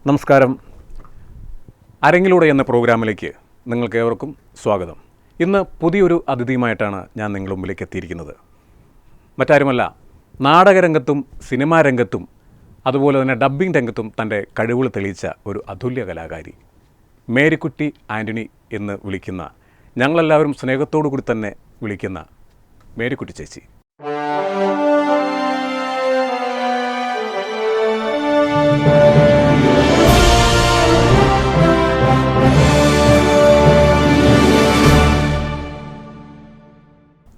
നമസ്കാരം. അരങ്ങിലൂടെ എന്ന പ്രോഗ്രാമിലേക്ക് നിങ്ങൾക്കേവർക്കും സ്വാഗതം. ഇന്ന് പുതിയൊരു അതിഥിയുമായിട്ടാണ് ഞാൻ നിങ്ങളുടെ മുമ്പിലേക്ക് എത്തിയിരിക്കുന്നത്. മറ്റാരുമല്ല, നാടകരംഗത്തും സിനിമാ രംഗത്തും അതുപോലെ തന്നെ ഡബ്ബിംഗ് രംഗത്തും തൻ്റെ കഴിവുകൾ തെളിയിച്ച ഒരു അതുല്യ കലാകാരി, മേരിക്കുട്ടി ആൻ്റണി എന്ന് വിളിക്കുന്ന, ഞങ്ങളെല്ലാവരും സ്നേഹത്തോടു കൂടി തന്നെ വിളിക്കുന്ന മേരിക്കുട്ടി ചേച്ചി.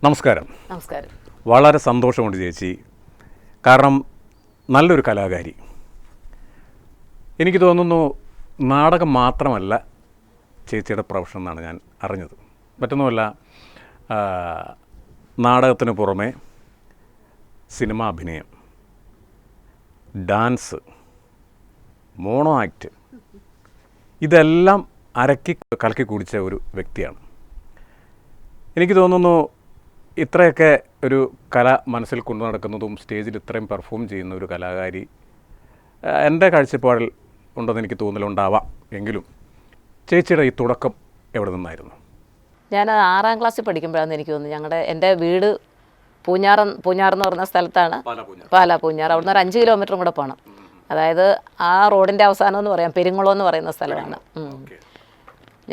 നമസ്കാരം. നമസ്കാരം. വളരെ സന്തോഷമുണ്ട് ചേച്ചി. കാരണം നല്ലൊരു കലാകാരി. എനിക്ക് തോന്നുന്നു നാടകം മാത്രമല്ല ചേച്ചിയുടെ പ്രൊഫഷൻ എന്നാണ് ഞാൻ അറിഞ്ഞത്. മറ്റൊന്നുമല്ല, നാടകത്തിന് പുറമെ സിനിമ അഭിനയം, ഡാൻസ്, മോണോ ആക്ട്, ഇതെല്ലാം അരക്കി കലക്കി കുടിച്ച ഒരു വ്യക്തിയാണ്. എനിക്ക് തോന്നുന്നു ഇത്രയൊക്കെ ഒരു കല മനസ്സിൽ കൊണ്ടു നടക്കുന്നതും സ്റ്റേജിൽ ഇത്രയും പെർഫോം ചെയ്യുന്ന ഒരു കലാകാരി എൻ്റെ കാഴ്ചപ്പാടിൽ ഉണ്ടെന്ന് എനിക്ക് തോന്നലുണ്ടാവാം. എങ്കിലും ചേച്ചിയുടെ ഈ തുടക്കം എവിടെ നിന്നായിരുന്നു? ഞാൻ 6ാം ക്ലാസ്സിൽ പഠിക്കുമ്പോഴാണെന്ന് എനിക്ക് തോന്നുന്നു. എൻ്റെ വീട് പൂഞ്ഞാറെന്ന് പറഞ്ഞ സ്ഥലത്താണ്, പാലാ പൂഞ്ഞാർ. അവിടുന്ന് ഒരു 5 കിലോമീറ്ററും കൂടെ പോകണം. അതായത് ആ റോഡിൻ്റെ അവസാനം എന്ന് പറയാം, പെരിങ്ങുളം എന്ന് പറയുന്ന സ്ഥലമാണ്.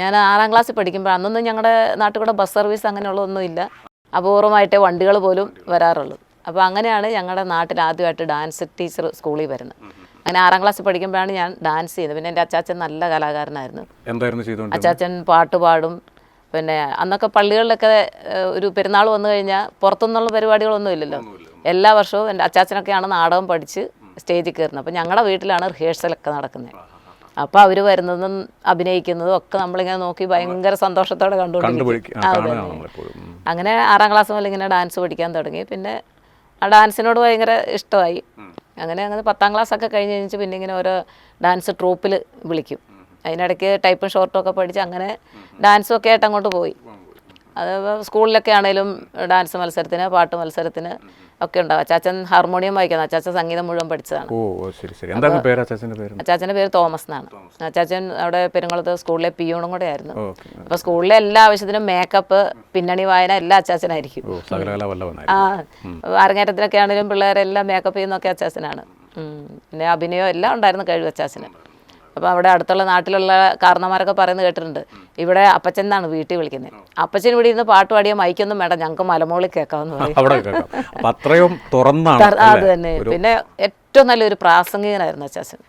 ഞാൻ 6ാം ക്ലാസ്സിൽ പഠിക്കുമ്പോൾ അന്നൊന്നും ഞങ്ങളുടെ നാട്ടിൽ കൂടെ ബസ് സർവീസ് അങ്ങനെയുള്ളതൊന്നുമില്ല. അപൂർവമായിട്ടേ വണ്ടികൾ പോലും വരാറുള്ളൂ. അപ്പോൾ അങ്ങനെയാണ് ഞങ്ങളുടെ നാട്ടിൽ ആദ്യമായിട്ട് ഡാൻസ് ടീച്ചർ സ്കൂളിൽ വരുന്നത്. അങ്ങനെ 6ാം ക്ലാസ്സിൽ പഠിക്കുമ്പോഴാണ് ഞാൻ ഡാൻസ് ചെയ്യുന്നത്. പിന്നെ എൻ്റെ അച്ചാച്ചൻ നല്ല കലാകാരനായിരുന്നു. അച്ചാച്ചൻ പാട്ട് പാടും. പിന്നെ അന്നൊക്കെ പള്ളികളിലൊക്കെ ഒരു പെരുന്നാൾ വന്നു കഴിഞ്ഞാൽ പുറത്തുനിന്നുള്ള പരിപാടികളൊന്നും ഇല്ലല്ലോ. എല്ലാ വർഷവും എൻ്റെ അച്ചാച്ചനൊക്കെയാണ് നാടകം പഠിച്ച് സ്റ്റേജിൽ കയറുന്നത്. അപ്പോൾ ഞങ്ങളുടെ വീട്ടിലാണ് റിഹേഴ്സലൊക്കെ നടക്കുന്നത്. അപ്പോൾ അവർ വരുന്നതും അഭിനയിക്കുന്നതും ഒക്കെ നമ്മളിങ്ങനെ നോക്കി ഭയങ്കര സന്തോഷത്തോടെ കണ്ടുകൊണ്ടിരിക്കും. അങ്ങനെ 6ാം ക്ലാസ് മുതൽ ഇങ്ങനെ ഡാൻസ് പഠിക്കാൻ തുടങ്ങി. പിന്നെ ആ ഡാൻസിനോട് ഭയങ്കര ഇഷ്ടമായി. അങ്ങനെ 10ാം ക്ലാസ്സൊക്കെ കഴിഞ്ഞ് കഴിഞ്ഞിട്ട് പിന്നെ ഇങ്ങനെ ഓരോ ഡാൻസ് ട്രൂപ്പിൽ വിളിക്കും. അതിനിടയ്ക്ക് ടൈപ്പും ഷോർട്ടും ഒക്കെ പഠിച്ച് അങ്ങനെ ഡാൻസും ഒക്കെ ആയിട്ട് അങ്ങോട്ട് പോയി. അത് സ്കൂളിലൊക്കെ ആണെങ്കിലും ഡാൻസ് മത്സരത്തിന്, പാട്ട് മത്സരത്തിന് ഒക്കെ ഉണ്ടാവും. അച്ചാച്ചൻ ഹാർമോണിയം വായിക്കുന്നത്. അച്ചാച്ചൻ സംഗീതം മുഴുവൻ പഠിച്ചതാണ്. അച്ചാച്ചൻ്റെ പേര് തോമസ് എന്നാണ്. അച്ചാച്ചൻ അവിടെ പെരുങ്കുളത്ത് സ്കൂളിലെ പിയൂണും കൂടെ ആയിരുന്നു. അപ്പോൾ സ്കൂളിലെ എല്ലാ ആവശ്യത്തിനും മേക്കപ്പ്, പിന്നണി വായന എല്ലാം അച്ചാച്ചനായിരിക്കും. അരങ്ങേറ്റത്തിനൊക്കെ ആണെങ്കിലും പിള്ളേരെല്ലാം മേക്കപ്പ് ചെയ്യുന്നൊക്കെ അച്ചാച്ചനാണ്. പിന്നെ അഭിനയം എല്ലാം ഉണ്ടായിരുന്നു കഴിവ് അച്ചാച്ചന്. അപ്പോൾ അവിടെ അടുത്തുള്ള നാട്ടിലുള്ള കാരണന്മാരൊക്കെ പറയുന്നത് കേട്ടിട്ടുണ്ട്, ഇവിടെ അപ്പച്ചൻ എന്നാണ് വീട്ടിൽ വിളിക്കുന്നത്. അപ്പച്ചൻ ഇവിടെ ഇരുന്ന് പാട്ട് പാടിയ മൈക്കൊന്നും വേണ്ട, ഞങ്ങൾക്ക് മലമോളിൽ കേൾക്കാമെന്ന് പറയും. അത് തന്നെ. പിന്നെ ഏറ്റവും നല്ലൊരു പ്രാസംഗികനായിരുന്നു അച്ചാച്ചൻ.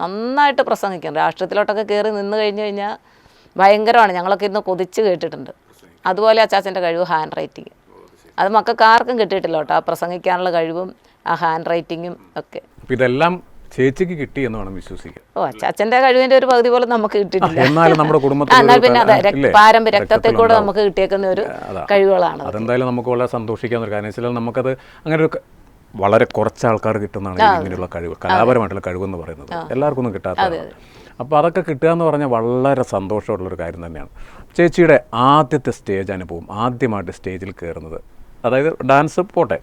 നന്നായിട്ട് പ്രസംഗിക്കും. രാഷ്ട്രീയത്തിലോട്ടൊക്കെ കയറി നിന്ന് കഴിഞ്ഞ് കഴിഞ്ഞാൽ ഭയങ്കരമാണ്. ഞങ്ങളൊക്കെ ഇന്ന് കൊതിച്ച് കേട്ടിട്ടുണ്ട്. അതുപോലെ അച്ചാച്ചൻ്റെ കഴിവ് ഹാൻഡ് റൈറ്റിങ്, അത് മക്കൾക്ക് ആർക്കും കിട്ടിയിട്ടില്ല കേട്ടോ. ആ പ്രസംഗിക്കാനുള്ള കഴിവും ആ ഹാൻഡ് റൈറ്റിങ്ങും ഒക്കെ ഇതെല്ലാം ചേച്ചിക്ക് കിട്ടി എന്ന് വേണം വിശ്വസിക്കാൻ. അച്ഛൻ്റെ കഴിവിന്റെ ഒരു പകുതി പോലും നമുക്ക് കിട്ടിയിട്ടില്ല. എന്നാലും നമ്മുടെ എന്നാൽ പിന്നെ അതെ, പാരമ്പര്യ രക്തത്തിൽ കൂടെ നമുക്ക് കിട്ടിയേക്കുന്ന ഒരു കഴിവുകളാണ്. അതെന്തായാലും നമുക്ക് വളരെ സന്തോഷിക്കാവുന്ന ഒരു കാര്യം. നമുക്കത് അങ്ങനെ ഒരു വളരെ കുറച്ച് ആൾക്കാർ കിട്ടുന്നതാണ് ഇങ്ങനെയുള്ള കഴിവ്, കലാപരമായിട്ടുള്ള കഴിവെന്ന് പറയുന്നത്. എല്ലാവർക്കും ഒന്നും കിട്ടാത്തത്. അപ്പോൾ അതൊക്കെ കിട്ടുക എന്ന് പറഞ്ഞാൽ വളരെ സന്തോഷമുള്ളൊരു കാര്യം തന്നെയാണ്. ചേച്ചിയുടെ ആദ്യത്തെ സ്റ്റേജ് അനുഭവം, ആദ്യമായിട്ട് സ്റ്റേജിൽ കയറുന്നത്, അതായത് ഡാൻസ് പോട്ടെ,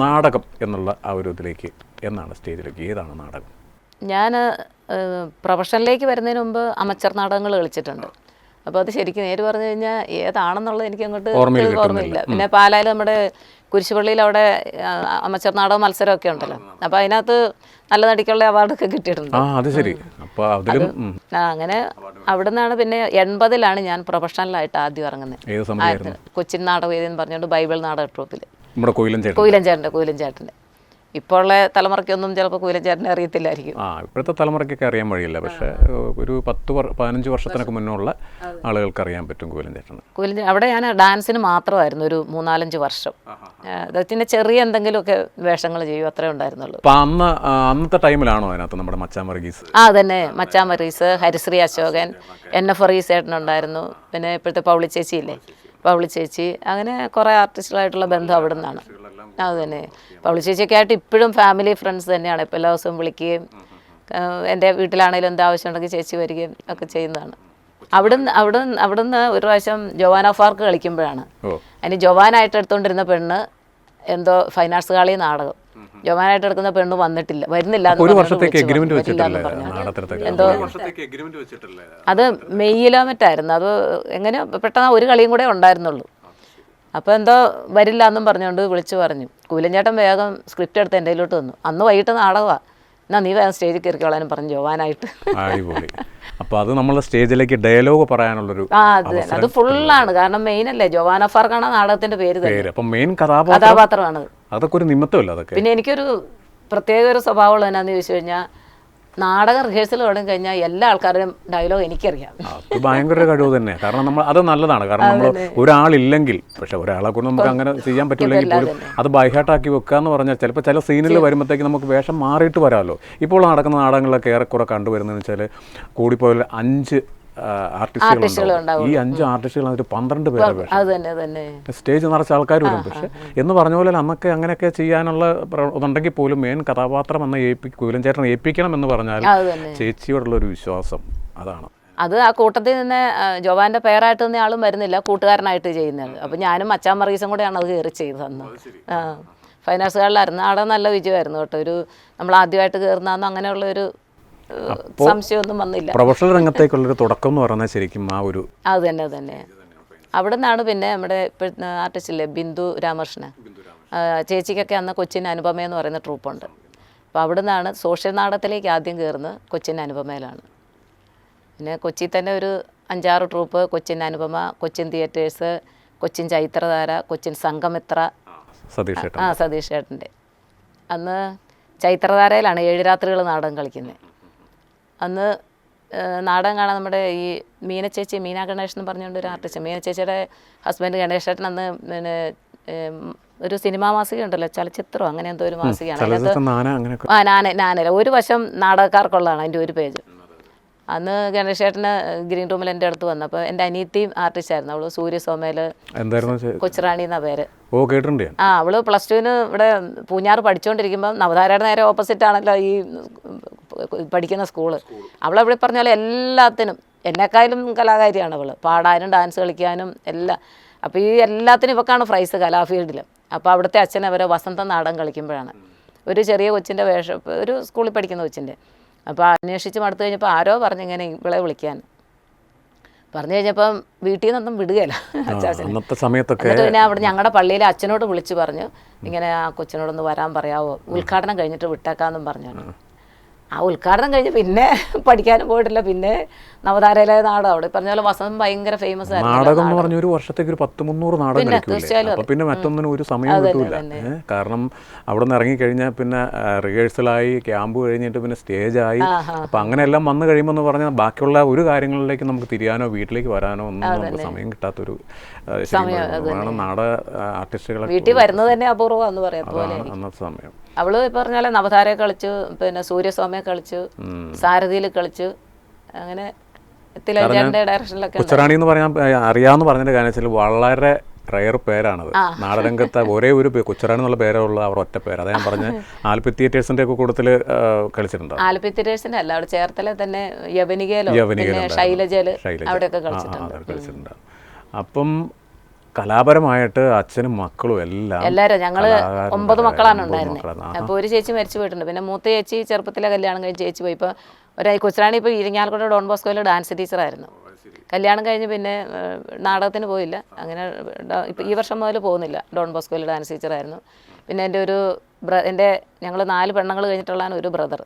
നാടകം എന്നുള്ള ആ ഒരു ഇതിലേക്ക് എന്നാണ് സ്റ്റേജിലേക്ക്? ഏതാണ് നാടകം? ഞാൻ പ്രൊഫഷനിലേക്ക് വരുന്നതിന് മുമ്പ് അമച്ചർ നാടകങ്ങൾ കളിച്ചിട്ടുണ്ട്. അപ്പോൾ അത് ശരിക്കും നേര് പറഞ്ഞു കഴിഞ്ഞാൽ ഏതാണെന്നുള്ളത് എനിക്ക് അങ്ങോട്ട് ഓർമ്മയില്ല. പിന്നെ പാലായിൽ നമ്മുടെ കുരിശുപള്ളിയിൽ അവിടെ അമച്ചർ നാടക മത്സരമൊക്കെ ഉണ്ടല്ലോ. അപ്പോൾ അതിനകത്ത് നല്ല നടിക്കുള്ള അവാർഡൊക്കെ കിട്ടിയിട്ടുണ്ട്. അങ്ങനെ അവിടെ നിന്നാണ് പിന്നെ 80-ലാണ് ഞാൻ പ്രൊഫഷണലായിട്ട് ആദ്യം ഇറങ്ങുന്നത്. കൊച്ചിൻ നാടകവേദി എന്ന് പറഞ്ഞുകൊണ്ട് ബൈബിൾ നാടക ട്രൂപ്പിൽ കുയിലൻ ചേട്ടൻ്റെ. ഇപ്പോൾ ഉള്ള തലമുറയ്ക്കൊന്നും ചിലപ്പോൾ കുയിലൻ ചേട്ടനെ അറിയത്തില്ലായിരിക്കും. ഇപ്പോഴത്തെ തലമുറയ്ക്കൊക്കെ അറിയാൻ വഴിയില്ല. പക്ഷേ ഒരു 10-15 വർഷത്തിനൊക്കെ മുന്നുള്ള ആളുകൾക്ക് അറിയാൻ പറ്റും കുയിലൻ ചേട്ടൻ. അവിടെ ഞാൻ ഡാൻസിന് മാത്രമായിരുന്നു ഒരു 3-4 വർഷം. പിന്നെ ചെറിയ എന്തെങ്കിലുമൊക്കെ വേഷങ്ങൾ ചെയ്യും, അത്രേ ഉണ്ടായിരുന്നുള്ളൂ. അന്നത്തെ ടൈമിലാണോ അതിനകത്ത് നമ്മുടെ മച്ചാൻ വർഗീസ്? തന്നെ മച്ചാൻ വർഗീസ്, ഹരിശ്രീ അശോകൻ, NF വർഗീസ് ചേട്ടനുണ്ടായിരുന്നു. പിന്നെ ഇപ്പോഴത്തെ പൗളി ചേച്ചി ഇല്ലേ, പൗളി ചേച്ചി, അങ്ങനെ കുറേ ആർട്ടിസ്റ്റുകളായിട്ടുള്ള ബന്ധം അവിടെ നിന്നാണ്. അത് തന്നെ. പൗളി ചേച്ചിയൊക്കെ ആയിട്ട് ഇപ്പോഴും ഫാമിലി ഫ്രണ്ട്സ് തന്നെയാണ്. ഇപ്പോൾ എല്ലാ ദിവസവും വിളിക്കുകയും എൻ്റെ വീട്ടിലാണെങ്കിലും എന്താ ആവശ്യം ഉണ്ടെങ്കിൽ ചേച്ചി വരികയും ഒക്കെ ചെയ്യുന്നതാണ്. അവിടുന്ന് ഒരു പ്രാവശ്യം ജോവാന പാർക്ക് കളിക്കുമ്പോഴാണ് അതിന് ജോവാനായിട്ട് എടുത്തുകൊണ്ടിരുന്ന പെണ്ണ് എന്തോ ഫൈൻ ആർട്സ് കളി നാടകം ജോവാനായിട്ട് എടുക്കുന്ന പെണ്ണ് വരുന്നില്ല എന്ന് ഒരു പറഞ്ഞുകൊണ്ട് വർഷത്തേക്ക് വിളിച്ച് എഗ്രിമെന്റ് പറഞ്ഞു. വരില്ല എന്ന് വെച്ചിട്ടില്ലേ പറഞ്ഞു. നാടകത്തിനത്തേക്ക്? എന്തോ അത് മെയ്യിലോ മറ്റായിരുന്നു. അത് എങ്ങനെ പെട്ടെന്ന് ഒരു കളിയും കൂടെ ഉണ്ടായിരുന്നുള്ളൂ. അപ്പോൾ എന്തോ വരില്ല എന്നും പറഞ്ഞുകൊണ്ട് വിളിച്ചു പറഞ്ഞു. കൂലഞ്ചേട്ടൻ വേഗം സ്ക്രിപ്റ്റ് എടുത്ത് എൻ്റെ കയ്യിലോട്ട് വന്നു. അന്ന് വൈകിട്ട് നാടകമാണ്. എന്നാ നീ വേഗം സ്റ്റേജിൽ കയറിക്കോളാനും പറഞ്ഞു ജോവാനായിട്ട്. അടിപൊളി. അപ്പോൾ അത് നമ്മൾ സ്റ്റേജിലേക്ക് ഡയലോഗ് പറയാനുള്ളൊരു അത് ഫുള്ളാണ്. കാരണം മെയിൻ അല്ലേ, ജോവാന ഫാർക്കാണ് നാടകത്തിന്റെ പേര് തന്നെ. അപ്പം മെയിൻ കഥാപാത്രം കഥാപാത്രമാണ്. അതൊക്കെ ഒരു നിമിത്തമല്ല അതൊക്കെ. പിന്നെ എനിക്കൊരു പ്രത്യേക ഒരു സ്വഭാവമുള്ള എന്നാന്ന് ചോദിച്ചു കഴിഞ്ഞാൽ, നാടക റിഹേഴ്സൽ തുടങ്ങി കഴിഞ്ഞാൽ എല്ലാ ആൾക്കാരുടെയും ഡയലോഗ് എനിക്കറിയാം. അത് ഭയങ്കര കഴിവ് തന്നെ. കാരണം നമ്മൾ അത് നല്ലതാണ്. കാരണം നമ്മൾ ഒരാളില്ലെങ്കിൽ, പക്ഷെ ഒരാളെ കൊണ്ട് നമുക്ക് അങ്ങനെ ചെയ്യാൻ പറ്റില്ലെങ്കിൽ പോലും അത് ബൈഹാർട്ടാക്കി വെക്കുക എന്ന് പറഞ്ഞാൽ ചിലപ്പോൾ ചില സീനിൽ വരുമ്പോഴത്തേക്ക് നമുക്ക് വേഷം മാറിയിട്ട് വരാമല്ലോ. ഇപ്പോൾ നടക്കുന്ന നാടകങ്ങളിലൊക്കെ ഏറെക്കുറെ കണ്ടുവരുന്നതെന്ന് വെച്ചാൽ കൂടിപ്പോയാൽ 5 ആർട്ടിസ്റ്റുകളുണ്ടാവും. ഈ 5 ആർട്ടിസ്റ്റുകൾ അതിൽ 12 പേരെ വേഷം. സ്റ്റേജ് നിറച്ച ആൾക്കാർ വരും. പക്ഷെ എന്ന് പറഞ്ഞ പോലെ അന്നൊക്കെ അങ്ങനെയൊക്കെ ചെയ്യാനുള്ള ഇതുണ്ടെങ്കിൽ പോലും മെയിൻ കഥാപാത്രം എന്ന കൂലഞ്ചേട്ടനെ ഏൽപ്പിക്കണം എന്ന് പറഞ്ഞാൽ ചേച്ചിയോടുള്ള ഒരു വിശ്വാസം അതാണ്. അത് ആ കൂട്ടത്തിൽ നിന്ന് ജോവാൻ്റെ പേരായിട്ട് തന്നെ ആളും വരുന്നില്ല, കൂട്ടുകാരനായിട്ട് ചെയ്യുന്നത്. അപ്പം ഞാനും മച്ചാൻ മറീസും കൂടെയാണ് അത് കയറി ചെയ്തത് അന്ന്. ഫൈനാൻസുകളിലായിരുന്നു. അവിടെ നല്ല വിജയമായിരുന്നു കേട്ടോ. ഒരു നമ്മൾ ആദ്യമായിട്ട് കയറുന്നതെന്ന് അങ്ങനെയുള്ളൊരു സംശയമൊന്നും വന്നില്ല. പ്രൊഫഷണൽ രംഗത്തേക്കുള്ളൊരു തുടക്കം എന്ന് പറയുന്നത് ശരിക്കും ആ ഒരു അത് തന്നെ. അവിടെ നിന്നാണ് പിന്നെ നമ്മുടെ ഇപ്പോഴത്തെ ആർട്ടിസ്റ്റില്ലേ ബിന്ദു രാമകൃഷ്ണൻ, ചേച്ചിക്കൊക്കെ അന്ന് കൊച്ചിൻ അനുപമയെന്ന് പറയുന്ന ട്രൂപ്പുണ്ട്. അപ്പോൾ അവിടെ നിന്നാണ് സോഷ്യൽ നാടകത്തിലേക്ക് ആദ്യം കയറുന്നത്. കൊച്ചിൻ അനുപമയിലാണ്. പിന്നെ കൊച്ചി തന്നെ ഒരു 5-6 ട്രൂപ്പ്: കൊച്ചിൻ അനുപമ, കൊച്ചിൻ തിയേറ്റേഴ്സ്, കൊച്ചിൻ ചൈത്രധാര, കൊച്ചിൻ സംഘമിത്ര, സതീഷ് ചേട്ടൻ്റെ. അന്ന് ചൈത്രധാരയിലാണ് 7 രാത്രികൾ നാടകം കളിക്കുന്നത്. അന്ന് നാടകം കാണാൻ നമ്മുടെ ഈ മീന ഗണേഷ് എന്ന് പറഞ്ഞുകൊണ്ട് ഒരു ആർട്ടിസ്റ്റ്, മീന ചേച്ചിയുടെ ഹസ്ബൻഡ് ഗണേഷ് ചേട്ടൻ അന്ന് പിന്നെ ഒരു സിനിമാ മാസിക ഉണ്ടല്ലോ, ചലച്ചിത്രം അങ്ങനെ എന്തോ ഒരു മാസികയാണ്. അതിനകത്ത് നാനല്ല ഒരു വശം നാടകക്കാർക്കുള്ളതാണ് അതിൻ്റെ ഒരു പേജ്. അന്ന് ഗണേഷ് ചേട്ടന് ഗ്രീൻ റൂമിൽ എൻ്റെ അടുത്ത് വന്നു. അപ്പോൾ എൻ്റെ അനിയത്തിയും ആർട്ടിസ്റ്റായിരുന്നു. അവള് സൂര്യസോമയിൽ കൊച്ചുറാണി എന്നാ പേര്. അവള് +2 ഇവിടെ പൂഞ്ഞാറ് പഠിച്ചുകൊണ്ടിരിക്കുമ്പോൾ നവധാരയുടെ നേരെ ഓപ്പോസിറ്റ് ആണല്ലോ ഈ പഠിക്കുന്ന സ്കൂള്. അവളെവിടെ പറഞ്ഞ പോലെ എല്ലാത്തിനും എന്നെക്കാളും കലാകാരിയാണ് അവള്. പാടാനും ഡാൻസ് കളിക്കാനും എല്ലാം. അപ്പോൾ ഈ എല്ലാത്തിനും ഇവക്കാണ് പ്രൈസ് കലാഫീൽഡിൽ. അപ്പോൾ അവിടുത്തെ അച്ഛൻ അവരെ വസന്ത നാടകം കളിക്കുമ്പോഴാണ് ഒരു ചെറിയ കൊച്ചിൻ്റെ വേഷം, ഒരു സ്കൂളിൽ പഠിക്കുന്ന കൊച്ചിൻ്റെ. അപ്പോൾ അന്വേഷിച്ച് മടുത്തു കഴിഞ്ഞപ്പോൾ ആരോ പറഞ്ഞിങ്ങനെ ഇവളെ വിളിക്കാൻ പറഞ്ഞു കഴിഞ്ഞപ്പം വീട്ടിൽ നിന്നൊന്നും വിടുകയില്ല അച്ചാച്ചൻ. എന്നിട്ട് പിന്നെ അവിടെ ഞങ്ങളുടെ പള്ളിയിലെ അച്ഛനോട് വിളിച്ച് പറഞ്ഞു, ഇങ്ങനെ ആ കൊച്ചിനോടൊന്ന് വരാൻ പറയാമോ, ഉദ്ഘാടനം കഴിഞ്ഞിട്ട് വിട്ടേക്കാമെന്നും പറഞ്ഞു. ആ ഉദ്ഘാടനം കഴിഞ്ഞ് പിന്നെ പഠിക്കാനും പോയിട്ടില്ല. പിന്നെ നവധാരയിലെ നാടകം അവിടെ പറഞ്ഞ പോലെ വസന്തം ഭയങ്കര ഫേമസ് നാടകം എന്ന് പറഞ്ഞ ഒരു വർഷത്തേക്ക് 100-300 നാടകം കളിക്കില്ലേ. പിന്നെ മറ്റൊന്നിനും ഒരു സമയം കിട്ടൂല. കാരണം അവിടെ നിന്ന് ഇറങ്ങിക്കഴിഞ്ഞാൽ പിന്നെ റിഹേഴ്സലായി, ക്യാമ്പ് കഴിഞ്ഞിട്ട് പിന്നെ സ്റ്റേജായി. അപ്പം അങ്ങനെയെല്ലാം വന്നു കഴിയുമ്പോൾ എന്ന് പറഞ്ഞാൽ ബാക്കിയുള്ള ഒരു കാര്യങ്ങളിലേക്ക് നമുക്ക് തിരിയാനോ വീട്ടിലേക്ക് വരാനോ ഒന്നും നമുക്ക് സമയം കിട്ടാത്തൊരു നാടക ആർട്ടിസ്റ്റുകളെ വീട്ടിൽ വരുന്നത് തന്നെ അപൂർവം പറയാം. അന്നത്തെ സമയം അവള് പറഞ്ഞാൽ നവധാരയെ കളിച്ചു, പിന്നെ സൂര്യസ്വാമിയെ കളിച്ചു, സാരഥിയിൽ കളിച്ചു. അങ്ങനെ ഡയറക്ഷനിലൊക്കെ കൊച്ചുറാണി എന്ന് പറയാൻ അറിയാമെന്ന് പറഞ്ഞതിന്റെ കാര്യം വെച്ചാൽ വളരെ റയർ പേരാണത്. നാടരംഗത്ത് ഒരേ ഒരു കൊച്ചുറാണി എന്നുള്ള പേരുള്ള അവർ ഒറ്റ പേര്. അതാ ഞാൻ പറഞ്ഞ ആൽപ്പി തിയേറ്റേഴ്സിന്റെ ഒക്കെ കൂട്ടത്തിൽ കളിച്ചിട്ടുണ്ട്. ആൽപ്പി തിയേറ്റേഴ്സിന്റെ അല്ല, അവിടെ ചേർത്തല തന്നെ യവനികയിലോ ശൈലജയില് അവിടെയൊക്കെ കളിച്ചിട്ടുണ്ട്. അപ്പം കലാപരമായിട്ട് അച്ഛനും മക്കളും എല്ലാവരും ഞങ്ങൾ 9 മക്കളാണ് ഉണ്ടായിരുന്നത്. അപ്പോൾ ഒരു ചേച്ചി മരിച്ചു പോയിട്ടുണ്ട്. പിന്നെ മൂത്ത ചേച്ചി ചെറുപ്പത്തിലെ കല്യാണം കഴിഞ്ഞ് ചേച്ചി പോയി. ഇപ്പോൾ കൊച്ചുറാണി ഇപ്പോൾ ഇരിങ്ങാലക്കുട ഡോൺ ബോസ്കോയിൽ ഡാൻസ് ടീച്ചറായിരുന്നു. കല്യാണം കഴിഞ്ഞ് പിന്നെ നാടകത്തിന് പോയില്ല. അങ്ങനെ ഇപ്പോൾ ഈ വർഷം മുതൽ പോകുന്നില്ല. ഡോൺ ബോസ്കോയിൽ ഡാൻസ് ടീച്ചറായിരുന്നു. പിന്നെ എൻ്റെ ഞങ്ങൾ 4 പെണ്ണുങ്ങൾ കഴിഞ്ഞിട്ടുള്ളതാണ് ഒരു ബ്രദർ.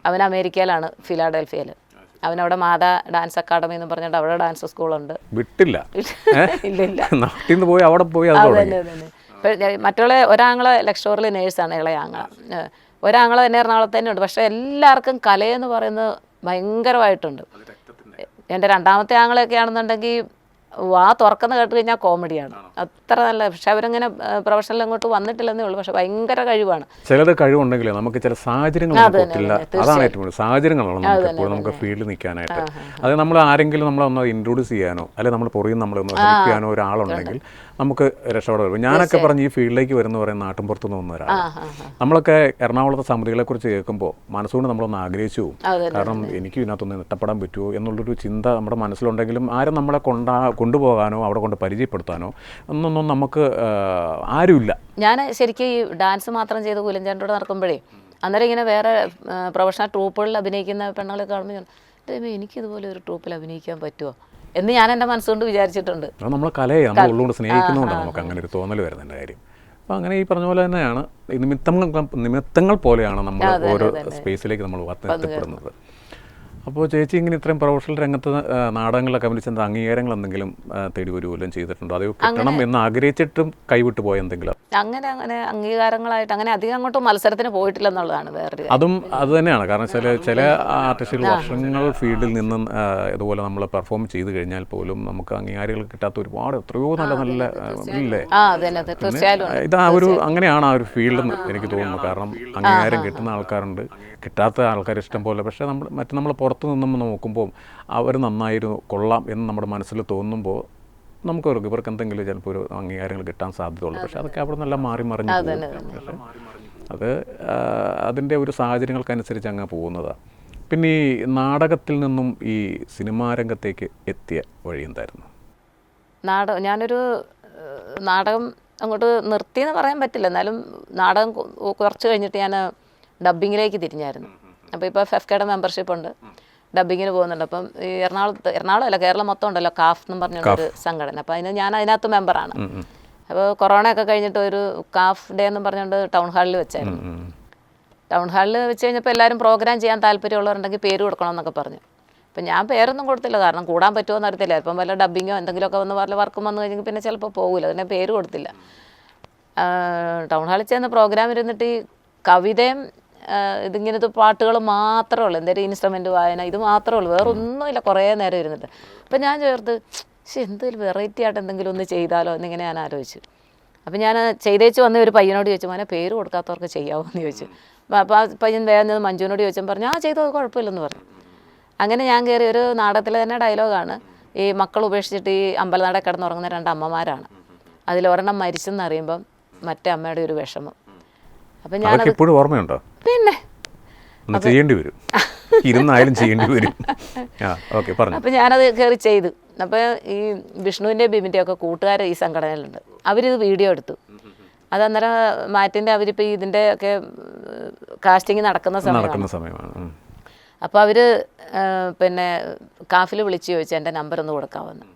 അവൻ അമേരിക്കയിലാണ്, ഫിലാഡൽഫിയയിൽ. അവനവിടെ മാതാ ഡാൻസ് അക്കാഡമി എന്ന് പറഞ്ഞിട്ട് അവിടെ ഡാൻസ് സ്കൂളുണ്ട്. വിട്ടില്ല. ഇല്ല പോയി അവിടെ പോയി. മറ്റുള്ള ഒരാങ്ങളെ ലക്ഷോറിൽ നേഴ്സാണ്, ഇളയാങ്ങള. ഒരാങ്ങളെ തന്നെ എറണാകുളത്ത് തന്നെ ഉണ്ട്. പക്ഷേ എല്ലാവർക്കും കലയെന്ന് പറയുന്നത് ഭയങ്കരമായിട്ടുണ്ട്. എൻ്റെ 2ാമത്തെ ആങ്ങളെയൊക്കെ ആണെന്നുണ്ടെങ്കിൽ തുറക്കുന്ന കേട്ട് കഴിഞ്ഞാൽ കോമഡിയാണ്. അത്ര നല്ല. പക്ഷെ അവരങ്ങനെ പ്രൊഫഷണൽ അങ്ങോട്ട് വന്നിട്ടില്ലെന്നേ ഉള്ളൂ. പക്ഷെ ഭയങ്കര കഴിവാണ്. ചിലത് കഴിവുണ്ടെങ്കിൽ നമുക്ക് ചില സാഹചര്യങ്ങൾ അതാണ് ഏറ്റവും കൂടുതൽ സാഹചര്യങ്ങളാണ് നമുക്ക് ഫീൽഡിൽ നിൽക്കാനായിട്ട്. അത് നമ്മൾ ആരെങ്കിലും നമ്മളൊന്ന് ഇൻട്രൊഡ്യൂസ് ചെയ്യാനോ അല്ലെങ്കിൽ നമ്മൾ പുറകിൽ നമ്മളൊന്ന് ഹെൽപ്പ് ചെയ്യാനോ ഒരാളുണ്ടെങ്കിൽ നമുക്ക് രക്ഷപ്പെടാൻ വരും. ഞാനൊക്കെ പറഞ്ഞ് ഈ ഫീൽഡിലേക്ക് വരുന്ന പറയുന്ന നാട്ടിൻപുറത്ത് നിന്ന് വന്ന ഒരാളാണ്. നമ്മളൊക്കെ എറണാകുളത്തെ സമിതികളെക്കുറിച്ച് കേൾക്കുമ്പോൾ മനസ്സുകൊണ്ട് നമ്മളൊന്ന് ആഗ്രഹിച്ചു പോകും. കാരണം എനിക്ക് ഇതിനകത്തൊന്ന് എത്തപ്പെടാൻ പറ്റുമോ എന്നുള്ളൊരു ചിന്ത നമ്മുടെ മനസ്സിലുണ്ടെങ്കിലും ആരും നമ്മളെ കൊണ്ടുപോകാനോ അവിടെ കൊണ്ട് പരിചയപ്പെടുത്താനോ ഒന്നൊന്നും നമുക്ക് ആരുമില്ല. ഞാൻ ശരിക്കും ഈ ഡാൻസ് മാത്രം ചെയ്ത് കുലഞ്ചാണ്ടോട് നടക്കുമ്പോഴേ അന്നേരം ഇങ്ങനെ വേറെ പ്രൊഫഷണൽ ട്രൂപ്പുകളിൽ അഭിനയിക്കുന്ന പെണ്ണുങ്ങളെ കാണുമ്പോൾ ഞാൻ എനിക്കിതുപോലെ ഒരു ട്രൂപ്പിൽ അഭിനയിക്കാൻ പറ്റുമോ എന്ന് ഞാൻ എൻ്റെ മനസ്സുകൊണ്ട് വിചാരിച്ചിട്ടുണ്ട്. നമ്മൾ കലയെ നമ്മൾ ഉള്ളുകൊണ്ട് സ്നേഹിക്കുന്നതുകൊണ്ടാണ് നമുക്ക് അങ്ങനെ ഒരു തോന്നൽ വരുന്നതിൻ്റെ കാര്യം. അപ്പോൾ അങ്ങനെ ഈ പറഞ്ഞ പോലെ തന്നെയാണ് ഈ നിമിത്തങ്ങൾ പോലെയാണ് നമ്മൾ ഓരോ സ്പേസിലേക്ക് നമ്മൾ എത്തപ്പെടുന്നത്. അപ്പോൾ ചേച്ചി ഇങ്ങനെ ഇത്രയും പ്രൊഫഷണൽ രംഗത്ത് നാടകങ്ങളിലൊക്കെ അഭിനയിച്ച അംഗീകാരങ്ങൾ എന്തെങ്കിലും തേടി വരുമല്ലോ ചെയ്തിട്ടുണ്ടോ? അത് കിട്ടണം എന്ന് ആഗ്രഹിച്ചിട്ടും കൈവിട്ട് പോയ എന്തെങ്കിലും? അങ്ങനെ അംഗീകാരങ്ങളായിട്ട് അങ്ങനെ അധികം അങ്ങോട്ട് മത്സരത്തിന് പോയിട്ടില്ല എന്നുള്ളതാണ് വേറെ. അതും അത് തന്നെയാണ്. കാരണം ചില ആർട്ടിസ്റ്റുകൾ വർഷങ്ങൾ ഫീൽഡിൽ നിന്നും ഇതുപോലെ നമ്മൾ പെർഫോം ചെയ്ത് കഴിഞ്ഞാൽ പോലും നമുക്ക് അംഗീകാരങ്ങൾ കിട്ടാത്ത ഒരുപാട് എത്രയോ നല്ല ഇല്ലേ? ഇത് ആ ഒരു അങ്ങനെയാണ് ആ ഒരു ഫീൽഡ് എന്ന് എനിക്ക് തോന്നുന്നു. കാരണം അംഗീകാരം കിട്ടുന്ന ആൾക്കാരുണ്ട്, കിട്ടാത്ത ആൾക്കാർ ഇഷ്ടം പോലെ. പക്ഷേ നമ്മൾ പുറത്തു നിന്നും നോക്കുമ്പോൾ അവർ നന്നായിരുന്നു, കൊള്ളാം എന്ന് നമ്മുടെ മനസ്സിൽ തോന്നുമ്പോൾ ഇവർക്ക് എന്തെങ്കിലും ചിലപ്പോൾ ഒരു അംഗീകാരങ്ങൾ കിട്ടാൻ സാധ്യതയുള്ളൂ. പക്ഷെ അതൊക്കെ അവിടെ നല്ല മാറി മറിഞ്ഞു പോകും. അത് അതിൻ്റെ ഒരു സാഹചര്യങ്ങൾക്കനുസരിച്ച് അങ്ങ് പോകുന്നതാണ്. പിന്നെ ഈ നാടകത്തിൽ നിന്നും ഈ സിനിമാ രംഗത്തേക്ക് എത്തിയ വഴി എന്തായിരുന്നു? ഞാനൊരു നാടകം അങ്ങോട്ട് നിർത്തിയെന്ന് പറയാൻ പറ്റില്ല. എന്നാലും നാടകം കുറച്ച് കഴിഞ്ഞിട്ട് ഞാൻ ഡബ്ബിങ്ങിലേക്ക് തിരിഞ്ഞായിരുന്നു. അപ്പോൾ ഇപ്പോൾ FEFCAയുടെ മെമ്പർഷിപ്പ് ഉണ്ട്, ഡബ്ബിങ്ങിന് പോകുന്നുണ്ട്. അപ്പം ഈ എറണാകുളം അല്ല കേരളം മൊത്തം ഉണ്ടല്ലോ കാഫ് എന്ന് പറഞ്ഞൊരു സംഘടന. അപ്പോൾ ഞാൻ അതിനകത്ത് മെമ്പറാണ്. അപ്പോൾ കൊറോണയൊക്കെ കഴിഞ്ഞിട്ട് ഒരു കാഫ് ഡേ എന്ന് പറഞ്ഞുകൊണ്ട് ടൗൺ ഹാളിൽ വെച്ചായിരുന്നു. ടൗൺ ഹാളിൽ വെച്ച് കഴിഞ്ഞപ്പോൾ എല്ലാവരും പ്രോഗ്രാം ചെയ്യാൻ താല്പര്യമുള്ളവരുണ്ടെങ്കിൽ പേര് കൊടുക്കണമെന്നൊക്കെ പറഞ്ഞു. അപ്പം ഞാൻ പേരൊന്നും കൊടുത്തില്ല, കാരണം കൂടാൻ പറ്റുമോ എന്ന് അറിയത്തില്ല. ഇപ്പം വല്ല ഡബ്ബിങ്ങോ എന്തെങ്കിലുമൊക്കെ വല്ല വർക്കും വന്നു കഴിഞ്ഞെങ്കിൽ പിന്നെ ചിലപ്പോൾ പോകില്ല. അതിനെ പേര് കൊടുത്തില്ല. ടൗൺ ഹാളിൽ ചെന്ന് പ്രോഗ്രാം ഇരുന്നിട്ട് ഈ കവിതയും ഇതിങ്ങനത്തെ പാട്ടുകൾ മാത്രമേ ഉള്ളൂ, എന്തെങ്കിലും ഇൻസ്ട്രുമെൻ്റ് വായന ഇത് മാത്രമേ ഉള്ളൂ, വേറെ ഒന്നുമില്ല. കുറേ നേരം ഇരുന്നിട്ട് അപ്പം ഞാൻ ചേർത്ത് എന്തെങ്കിലും വെറൈറ്റി ആയിട്ട് എന്തെങ്കിലും ഒന്ന് ചെയ്താലോ എന്നിങ്ങനെ ഞാൻ ആലോചിച്ചു. അപ്പം ഞാൻ ചെയ്തേച്ച് വന്ന ഒരു പയ്യനോട് ചോദിച്ചു, മോനെ പേര് കൊടുക്കാത്തവർക്ക് ചെയ്യാമോ എന്ന് ചോദിച്ചു. അപ്പോൾ ആ പയ്യൻ വേഗം മഞ്ജുവിനോട് ചോദിച്ചാൽ പറഞ്ഞു ചെയ്തോ കുഴപ്പമില്ലെന്ന് പറഞ്ഞു. അങ്ങനെ ഞാൻ കയറി ഒരു നാടകത്തിലെ തന്നെ ഡയലോഗാണ്, ഈ മക്കൾ ഉപേക്ഷിച്ചിട്ട് ഈ അമ്പലനടയിൽ കിടന്നുറങ്ങുന്ന 2 അമ്മമാരാണ്. അതിലൊരെണ്ണം മരിച്ചെന്നറിയുമ്പം മറ്റേ അമ്മയുടെ ഒരു വിഷമം. അപ്പം ഞാൻ ഇപ്പോഴും ഓർമ്മയുണ്ടോ? പിന്നെ ചെയ്യേണ്ടി വരും, ഇരുന്നായാലും ചെയ്യേണ്ടി വരും. അപ്പം ഞാനത് കയറി ചെയ്തു. അപ്പോൾ ഈ വിഷ്ണുവിൻ്റെ ബിമിൻ്റെ ഒക്കെ കൂട്ടുകാർ ഈ സംഘടനയിലുണ്ട്. അവരിത് വീഡിയോ എടുത്തു. അത് അന്നേരം മാറ്റിൻ്റെ അവരിപ്പോൾ ഇതിൻ്റെ ഒക്കെ കാസ്റ്റിംഗ് നടക്കുന്ന സമയമാണ്. അപ്പോൾ അവർ പിന്നെ കാഫിൽ വിളിച്ച് ചോദിച്ചു എൻ്റെ നമ്പർ ഒന്ന് കൊടുക്കാമെന്ന്.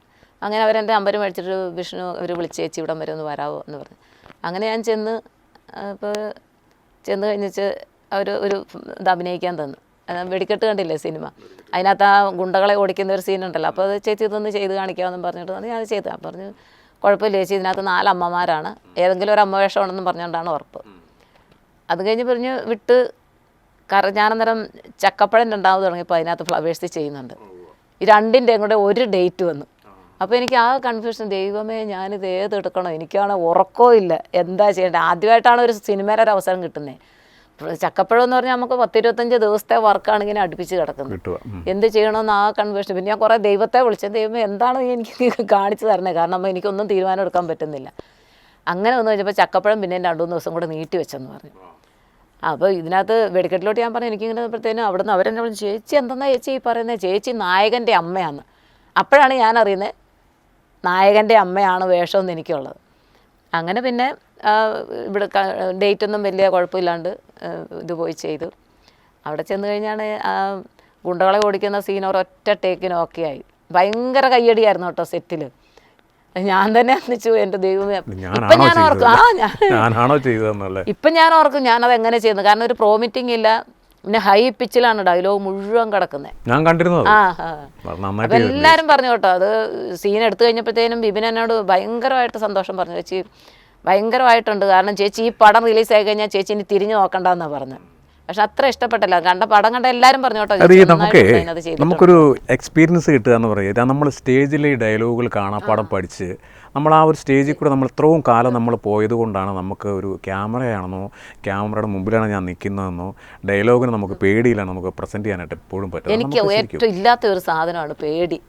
അങ്ങനെ അവരെൻ്റെ നമ്പർ മേടിച്ചിട്ട് വിഷ്ണു അവർ വിളിച്ച് ചേച്ചി ഇവിടം വരെ ഒന്ന് വരാമോ എന്ന് പറഞ്ഞു. അങ്ങനെ ഞാൻ ചെന്ന് കഴിഞ്ഞിട്ട് അവർ ഇത് അഭിനയിക്കാൻ തന്നു. വെടിക്കെട്ട് കണ്ടില്ലേ സിനിമ, അതിനകത്ത് ആ ഗുണ്ടകളെ ഓടിക്കുന്ന ഒരു സീനുണ്ടല്ലോ. അപ്പോൾ അത് ചേച്ചി ഇതൊന്ന് ചെയ്ത് കാണിക്കാമെന്നും പറഞ്ഞിട്ട് ഞാൻ ചെയ്തു. പറഞ്ഞു കുഴപ്പമില്ല ചേച്ചി, ഇതിനകത്ത് 4 അമ്മമാരാണ്, ഏതെങ്കിലും ഒരു അമ്മ വേഷമാണെന്നും പറഞ്ഞുകൊണ്ടാണ് ഉറപ്പ്. അത് കഴിഞ്ഞ് പറഞ്ഞ് വിട്ട് ഞാനന്നേരം ചക്കപ്പഴം 2ാമത് തുടങ്ങിയപ്പോൾ അതിനകത്ത് ഫ്ലവേഴ്സ് ചെയ്യുന്നുണ്ട്. ഈ 2ൻ്റെയും കൂടെ ഒരു ഡേറ്റ് വന്നു. അപ്പോൾ എനിക്ക് ആ കൺഫ്യൂഷൻ, ദൈവമേ ഞാനിത് ഏതെടുക്കണോ, എനിക്കാണ് ഉറക്കവും ഇല്ല, എന്താ ചെയ്യേണ്ടത്. ആദ്യമായിട്ടാണ് ഒരു സിനിമയുടെ ഒരു അവസരം കിട്ടുന്നത്. ചക്കപ്പഴം എന്ന് പറഞ്ഞാൽ നമുക്ക് 10-25 ദിവസത്തെ വർക്കാണ് ഇങ്ങനെ അടുപ്പിച്ച് കിടക്കുന്നത്. എന്ത് ചെയ്യണമെന്ന് ആ കൺഫ്യൂഷൻ. പിന്നെ ഞാൻ കുറേ ദൈവത്തെ വിളിച്ചു, ദൈവമേ എന്താണ് എനിക്ക് കാണിച്ചു തരണേ, കാരണം എനിക്കൊന്നും തീരുമാനം എടുക്കാൻ പറ്റുന്നില്ല. അങ്ങനെ വന്നു കഴിഞ്ഞപ്പോൾ ചക്കപ്പഴം പിന്നെ 2-3 ദിവസം കൂടെ നീട്ടി വെച്ചെന്ന് പറഞ്ഞു. അപ്പോൾ ഇതിനകത്ത് വെടിക്കെട്ടിലോട്ട് ഞാൻ പറഞ്ഞു എനിക്കിങ്ങനെ അപ്പോഴത്തേനും അവിടെ നിന്ന് അവരെന്നെ പറഞ്ഞു, ചേച്ചി എന്തെന്നാ ചേച്ചി ഈ പറയുന്നത്, ചേച്ചി നായകൻ്റെ അമ്മയാണ്. അപ്പോഴാണ് ഞാൻ അറിയുന്നത് നായകൻ്റെ അമ്മയാണ് വേഷമെന്ന് എനിക്കുള്ളത്. അങ്ങനെ പിന്നെ ഇവിടെ ഡേറ്റൊന്നും വലിയ കുഴപ്പമില്ലാണ്ട് ഇത് പോയി ചെയ്തു. അവിടെ ചെന്ന് കഴിഞ്ഞാണ് ഗുണ്ടകളെ ഓടിക്കുന്ന സീൻ ഒരൊറ്റ ടേക്കിന് ഓക്കെ ആയി. ഭയങ്കര കയ്യടിയായിരുന്നു കേട്ടോ സെറ്റിൽ. ഞാൻ തന്നെ അന്നിച്ചു, എൻ്റെ ദൈവമേ. ഇപ്പം ഞാൻ ഓർക്കും ഞാൻ ഓർക്കും ഞാനത് എങ്ങനെ ചെയ്യുന്നു. കാരണം ഒരു പ്രോമിറ്റിംഗ് ഇല്ല, പിന്നെ ഹൈ പിച്ചിലാണ് ഡയലോഗ് മുഴുവൻ കിടക്കുന്നത്. ഞാൻ കണ്ടിരുന്നു. അപ്പം എല്ലാവരും പറഞ്ഞു കേട്ടോ. അത് സീൻ എടുത്തു കഴിഞ്ഞപ്പോഴത്തേനും ബിബിൻ എന്നോട് ഭയങ്കരമായിട്ട് സന്തോഷം പറഞ്ഞു, ചേച്ചി ഭയങ്കരമായിട്ടുണ്ട്, കാരണം ചേച്ചി ഈ പടം റിലീസായി കഴിഞ്ഞാൽ ചേച്ചി ഇനി തിരിഞ്ഞു നോക്കണ്ടെന്നാണ് പറഞ്ഞത്. പക്ഷെ അത്ര ഇഷ്ടപ്പെട്ടില്ല, പടം കണ്ട എല്ലാവരും പറഞ്ഞു കേട്ടോ. നമുക്കൊരു എക്സ്പീരിയൻസ് കിട്ടുക എന്ന് പറയുക, നമ്മൾ സ്റ്റേജിലെ ഈ ഡയലോഗുകൾ കാണാപ്പാടം പഠിച്ച് നമ്മൾ ആ ഒരു സ്റ്റേജിൽ കൂടെ നമ്മൾ ഇത്രയും കാലം നമ്മൾ പോയത് കൊണ്ടാണ് നമുക്ക് ഒരു ക്യാമറയാണെന്നോ ക്യാമറയുടെ മുമ്പിലാണ് ഞാൻ നിൽക്കുന്നതെന്നോ ഡയലോഗിന് നമുക്ക് പേടിയില്ല നമുക്ക് പ്രസൻറ്റ് ചെയ്യാനായിട്ട് എപ്പോഴും പറ്റും. എനിക്ക് ഏറ്റവും ഇല്ലാത്ത ഒരു സാധനമാണ് പേടി.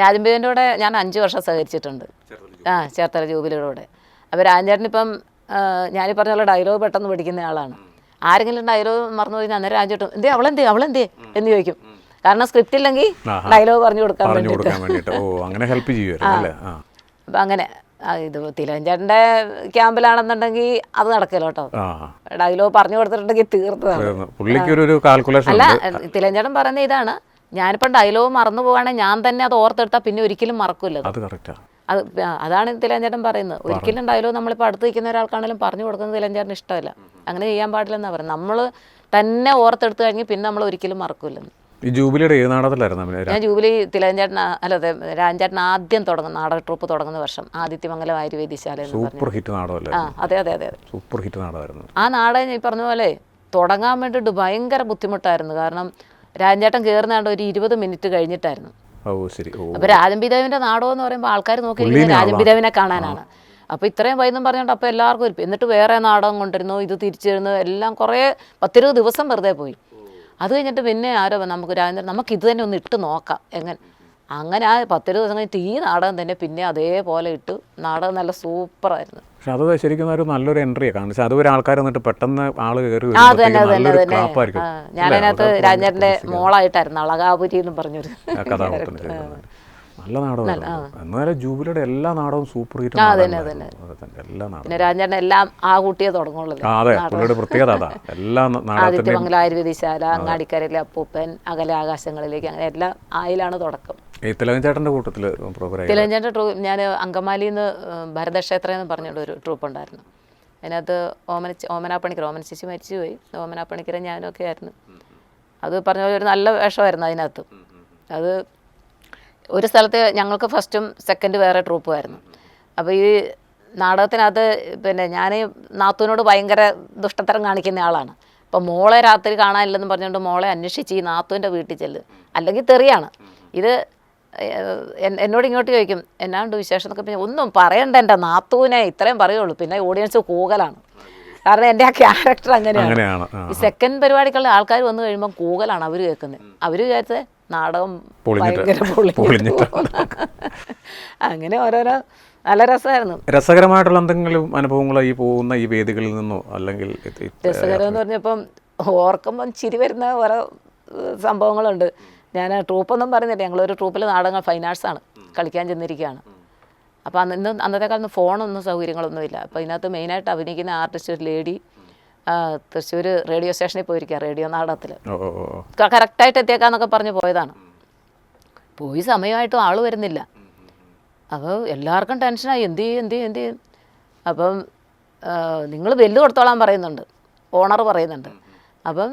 രാജംബേവിൻ്റെ കൂടെ ഞാൻ 5 വർഷം സഹകരിച്ചിട്ടുണ്ട്. ചേർത്തല ജൂബിലിയുടെ കൂടെ. അപ്പോൾ രാജേട്ടൻ ഇപ്പം ഞാൻ ഈ പറഞ്ഞ പോലെ ഡയലോഗ് പെട്ടെന്ന് പഠിക്കുന്ന ആളാണ്. ആരെങ്കിലും ഡയലോഗ് മറന്നു കഴിഞ്ഞാൽ അന്നേരം രാജേട്ടൻ അവളെന്തേ എന്ന് ചോദിക്കും. കാരണം സ്ക്രിപ്റ്റ് ഇല്ലെങ്കിൽ ഡയലോഗ് പറഞ്ഞു കൊടുക്കാൻ വേണ്ടിയിട്ട്. അങ്ങനെ ഹെൽപ്പ് ചെയ്യുമായിരുന്നു. അപ്പം അങ്ങനെ ഇത് തിലകഞ്ചേട്ടൻ്റെ ക്യാമ്പിലാണെന്നുണ്ടെങ്കിൽ അത് നടക്കില്ല കേട്ടോ. ഡയലോഗ് പറഞ്ഞു കൊടുത്തിട്ടുണ്ടെങ്കിൽ തീർത്തതാണ്. അല്ല, തിലകഞ്ചേട്ടൻ പറയുന്ന ഇതാണ്, ഞാനിപ്പം ഡയലോഗ് മറന്നു പോവുകയാണെങ്കിൽ ഞാൻ തന്നെ അത് ഓർത്തെടുത്താൽ പിന്നെ ഒരിക്കലും മറക്കില്ല. അതാണ് തിലകഞ്ചേട്ടൻ പറയുന്നത്. ഒരിക്കലും ഡയലോഗ് നമ്മളിപ്പോൾ അടുത്ത് നിൽക്കുന്ന ഒരാൾക്കാണെങ്കിലും പറഞ്ഞു കൊടുക്കുന്നത് തിലകഞ്ചേട്ടന് ഇഷ്ടമല്ല. അങ്ങനെ ചെയ്യാൻ പാടില്ലെന്നാണ് പറയുന്നത്. നമ്മൾ തന്നെ ഓർത്തെടുത്ത് കഴിഞ്ഞ് പിന്നെ നമ്മൾ ഒരിക്കലും മറക്കില്ലെന്ന്. ഈ ജൂബിലിയുടെ ഏത് നാടകത്തിലായിരുന്നു? ഞാൻ ജൂബിലി തിലകഞ്ചേട്ടൻ രാജേട്ടൻ ആദ്യം തുടങ്ങുന്ന നാടക ട്രൂപ്പ് തുടങ്ങുന്ന വർഷം ആദിത്യമംഗലം ആയുർവേദിശാല. Super hit നാടകമല്ലേ? അതെ. സൂപ്പർ ഹിറ്റ് നാടകമായിരുന്നു ആ നാടകം. ഈ പറഞ്ഞ പോലെ തുടങ്ങാൻ വേണ്ടിയിട്ട് ഭയങ്കര ബുദ്ധിമുട്ടായിരുന്നു. കാരണം രാജേട്ടൻ കയറുന്നാണ്ട് ഒരു 20 മിനിറ്റ് കഴിഞ്ഞിട്ടായിരുന്നു. അപ്പൊ രാജംപിതാവിന്റെ നാടകം എന്ന് പറയുമ്പോൾ ആൾക്കാർ നോക്കിയിരിക്കുന്നത് രാജംപിതാവിനെ കാണാനാണ്. അപ്പോൾ ഇത്രയും വൈകുന്നു പറഞ്ഞുകൊണ്ട് അപ്പോൾ എല്ലാവർക്കും ഒരു, എന്നിട്ട് വേറെ നാടകം കൊണ്ടിരുന്നു, ഇത് തിരിച്ചിരുന്നു, എല്ലാം കുറേ 10-20 ദിവസം വെറുതെ പോയി. അത് കഴിഞ്ഞിട്ട് പിന്നെ ആരോ നമുക്ക് രാജേന്ദ്രൻ നമുക്ക് ഇത് തന്നെ ഒന്ന് ഇട്ട് നോക്കാം അങ്ങനെ ആ 10 ദിവസം കഴിഞ്ഞിട്ട് ഈ നാടകം തന്നെ പിന്നെ അതേപോലെ ഇട്ടു. നാടകം നല്ല സൂപ്പറായിരുന്നു. പക്ഷെ അത് ശരിക്കും ഒരു നല്ലൊരു എൻട്രിയാണ്. കാരണം അതുവരെ ആൾക്കാർ വന്നിട്ട് പെട്ടെന്ന് ആള് കയറി. ഞാനതിനകത്ത് രാജേന്ദ്രൻ്റെ മോളായിട്ടായിരുന്നു അളകാപുരി എന്ന് പറഞ്ഞൊരു കഥാപാത്രം. നല്ല നാടകമാണ്. എന്നാലും ജൂബിലിയുടെ എല്ലാ നാടകവും സൂപ്പർ ഹിറ്റ്. പിന്നെ രാജേട്ടൻ എല്ലാം ആ കൂട്ടിയെ തുടങ്ങുള്ളൂ. പ്രത്യേകത ആദിത്യമംഗലം ആയുർവേദിശാല, അങ്ങാടിക്കരയിലെ അപ്പൂപ്പൻ, അകലെ ആകാശങ്ങളിലേക്ക്, അങ്ങനെ എല്ലാം ആയിലാണ് തുടക്കം. തിലകഞ്ചേട്ടൻ്റെ കൂട്ടത്തിൽ തിലകഞ്ചേട്ടൻ്റെ ട്രൂപ്പ് ഞാൻ അങ്കമാലിയിൽ നിന്ന് ഭരതക്ഷേത്രം എന്ന് പറഞ്ഞൊരു ട്രൂപ്പ് ഉണ്ടായിരുന്നു. അതിനകത്ത് ഓമനാപ്പണിക്കർ, ഓമന ചേച്ചി മരിച്ചുപോയി, ഓമനാപ്പണിക്കര ഞാനൊക്കെ ആയിരുന്നു. അത് പറഞ്ഞ പോലെ ഒരു നല്ല വേഷമായിരുന്നു അതിനകത്ത്. അത് ഒരു സ്ഥലത്ത് ഞങ്ങൾക്ക് ഫസ്റ്റും സെക്കൻഡ് വേറെ ട്രൂപ്പുമായിരുന്നു. അപ്പോൾ ഈ നാടകത്തിനകത്ത് പിന്നെ ഞാൻ നാത്തൂനോട് ഭയങ്കര ദുഷ്ടത്തരം കാണിക്കുന്ന ആളാണ്. അപ്പോൾ മോളെ രാത്രി കാണാനില്ലെന്ന് പറഞ്ഞുകൊണ്ട് മോളെ അന്വേഷിച്ച് ഈ നാത്തൂൻ്റെ വീട്ടിൽ ചെല്ലും, അല്ലെങ്കിൽ തെറിയാണ്. ഇത് എന്നോട് ഇങ്ങോട്ട് ചോദിക്കും എന്നാണ്ട് വിശേഷം എന്നൊക്കെ. പിന്നെ ഒന്നും പറയണ്ട, എൻ്റെ നാത്തൂനെ ഇത്രയും പറയുള്ളൂ. പിന്നെ ഓഡിയൻസ് കൂകലാണ്. കാരണം എൻ്റെ ആ ക്യാരക്ടർ അങ്ങനെയാണ്. ഈ സെക്കൻഡ് പരിപാടിക്കുള്ള ആൾക്കാർ വന്നു കഴിയുമ്പോൾ കൂകലാണ് അവർ കേൾക്കുന്നത്. അവർ വിചാരിച്ചത് നാടകം അങ്ങനെ ഓരോരോ നല്ല രസമായിരുന്നു. രസകരമായിട്ടുള്ള എന്തെങ്കിലും അനുഭവങ്ങൾ ഈ പോകുന്ന ഈ വേദികളിൽ നിന്നോ അല്ലെങ്കിൽ? രസകരം എന്ന് പറഞ്ഞപ്പം ഓർക്കുമ്പം ചിരി വരുന്ന ഓരോ സംഭവങ്ങളുണ്ട്. ഞാൻ ട്രൂപ്പൊന്നും പറയുന്നില്ല, ഞങ്ങളൊരു ട്രൂപ്പിൽ നാടകങ്ങൾ ഫൈൻ ആർട്സാണ് കളിക്കാൻ ചെന്നിരിക്കുകയാണ്. അപ്പോൾ അന്നത്തെ കാലത്ത് ഫോണൊന്നും സൗകര്യങ്ങളൊന്നുമില്ല. അപ്പോൾ ഇതിനകത്ത് മെയിനായിട്ട് അഭിനയിക്കുന്ന ആർട്ടിസ്റ്റ് ഒരു ലേഡി തൃശ്ശൂർ റേഡിയോ സ്റ്റേഷനിൽ പോയിരിക്കുക, റേഡിയോ നാടകത്തിൽ കറക്റ്റായിട്ട് എത്തിയേക്കാന്നൊക്കെ പറഞ്ഞ് പോയതാണ്. പോയി സമയമായിട്ടും ആൾ വരുന്നില്ല. അപ്പോൾ എല്ലാവർക്കും ടെൻഷനായി, എന്ത് ചെയ്യും. അപ്പം നിങ്ങൾ ബെല്ല് കൊടുത്തോളാൻ പറയുന്നുണ്ട്, ഓണർ പറയുന്നുണ്ട്. അപ്പം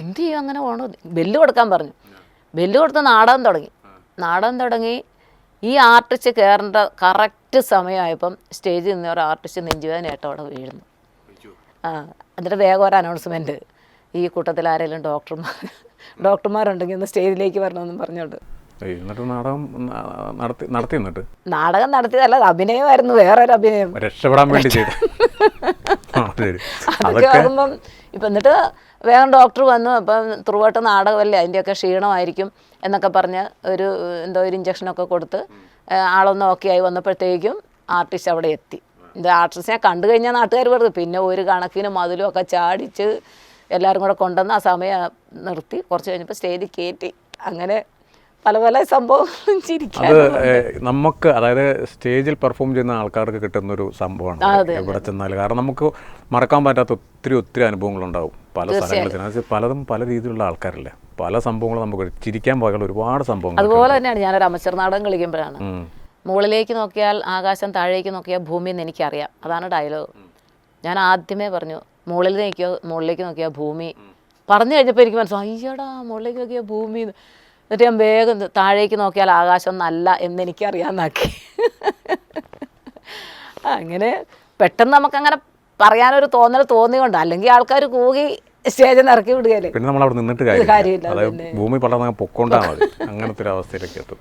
എന്ത് ചെയ്യും, അങ്ങനെ ഓണർ ബെല്ല് കൊടുക്കാൻ പറഞ്ഞു. ബെല്ല് കൊടുത്ത് നാടകം തുടങ്ങി. ഈ ആർട്ടിസ്റ്റ് കയറേണ്ട കറക്റ്റ് സമയമായപ്പം സ്റ്റേജിൽ നിന്ന് ഒരു ആർട്ടിസ്റ്റ് നെഞ്ചുവേദനയായിട്ട് അവിടെ വീഴുന്നു. എന്നിട്ട് വേഗം ഒരു അനൗൺസ്മെൻറ്റ്, ഈ കൂട്ടത്തിൽ ആരെങ്കിലും ഡോക്ടർമാരുണ്ടെങ്കിൽ ഒന്ന് സ്റ്റേജിലേക്ക് വരണമെന്നും പറഞ്ഞോണ്ട്. നാടകം നടത്തിയതല്ല, അഭിനയമായിരുന്നു, വേറൊരു അഭിനയം രക്ഷപ്പെടാൻ വേണ്ടി. അതൊക്കെ ആകുമ്പം ഇപ്പം എന്നിട്ട് വേഗം ഡോക്ടർ വന്നു. അപ്പം ത്രൂവായിട്ട് നാടകമല്ലേ, അതിൻ്റെയൊക്കെ ക്ഷീണമായിരിക്കും എന്നൊക്കെ പറഞ്ഞ് ഒരു ഇഞ്ചക്ഷനൊക്കെ കൊടുത്ത് ആളൊന്ന് ഓക്കെ ആയി വന്നപ്പോഴത്തേക്കും ആർട്ടിസ്റ്റ് അവിടെ എത്തി. ഇത് ആർട്ടിസ്റ്റിനെ കണ്ടു കഴിഞ്ഞാൽ നാട്ടുകാർ വെറുതെ, പിന്നെ ഒരു കണക്കിന് മതിലും ഒക്കെ ചാടിച്ച് എല്ലാവരും കൂടെ കൊണ്ടുവന്ന് ആ സമയം നിർത്തി. കുറച്ച് കഴിഞ്ഞപ്പോൾ സ്റ്റേജിൽ കയറ്റി. അങ്ങനെ പല സംഭവങ്ങളും ചിരിക്കും. അത് നമുക്ക്, അതായത് സ്റ്റേജിൽ പെർഫോം ചെയ്യുന്ന ആൾക്കാർക്ക് കിട്ടുന്നൊരു സംഭവമാണ് എവിടെ ചെന്നാലും. കാരണം നമുക്ക് മറക്കാൻ പറ്റാത്ത ഒത്തിരി അനുഭവങ്ങളുണ്ടാവും പല സ്ഥലങ്ങളിൽ. പലതും പല രീതിയിലുള്ള ആൾക്കാരല്ലേ, പല സംഭവങ്ങളും നമുക്ക് ചിരിക്കാൻ പോയുള്ള ഒരുപാട് സംഭവങ്ങൾ. അതുപോലെ തന്നെയാണ് ഞാനൊരു അമച്ചർ നാടകം കളിക്കുമ്പോഴാണ് മുകളിലേക്ക് നോക്കിയാൽ ആകാശം, താഴേക്ക് നോക്കിയാൽ ഭൂമി എന്ന് എനിക്കറിയാം. അതാണ് ഡയലോഗ്. ഞാൻ ആദ്യമേ പറഞ്ഞു മുകളിലേക്ക് നോക്കിയാൽ ഭൂമി. പറഞ്ഞു കഴിഞ്ഞപ്പോൾ എനിക്ക് മനസ്സിലായി, അയ്യടാ മുകളിലേക്ക് നോക്കിയാൽ ഭൂമി. എന്നിട്ട് ഞാൻ വേഗം താഴേക്ക് നോക്കിയാൽ ആകാശം നല്ല എന്നെനിക്കറിയാമെന്നാക്കി. അങ്ങനെ പെട്ടെന്ന് നമുക്കങ്ങനെ പറയാനൊരു തോന്നിയുണ്ട്. അല്ലെങ്കിൽ ആൾക്കാർ കൂകി സ്റ്റേജിൽ നിന്ന് ഇറക്കി വിടുകയല്ലേ, പിന്നെ നമ്മൾ അവിടെ നിന്നിട്ട് കാര്യമില്ല. ഭൂമി പടർന്ന് പൊക്കോണ്ടാൽ മതി, അങ്ങനത്തെ ഒരു അവസ്ഥയിലേക്ക് എത്തും.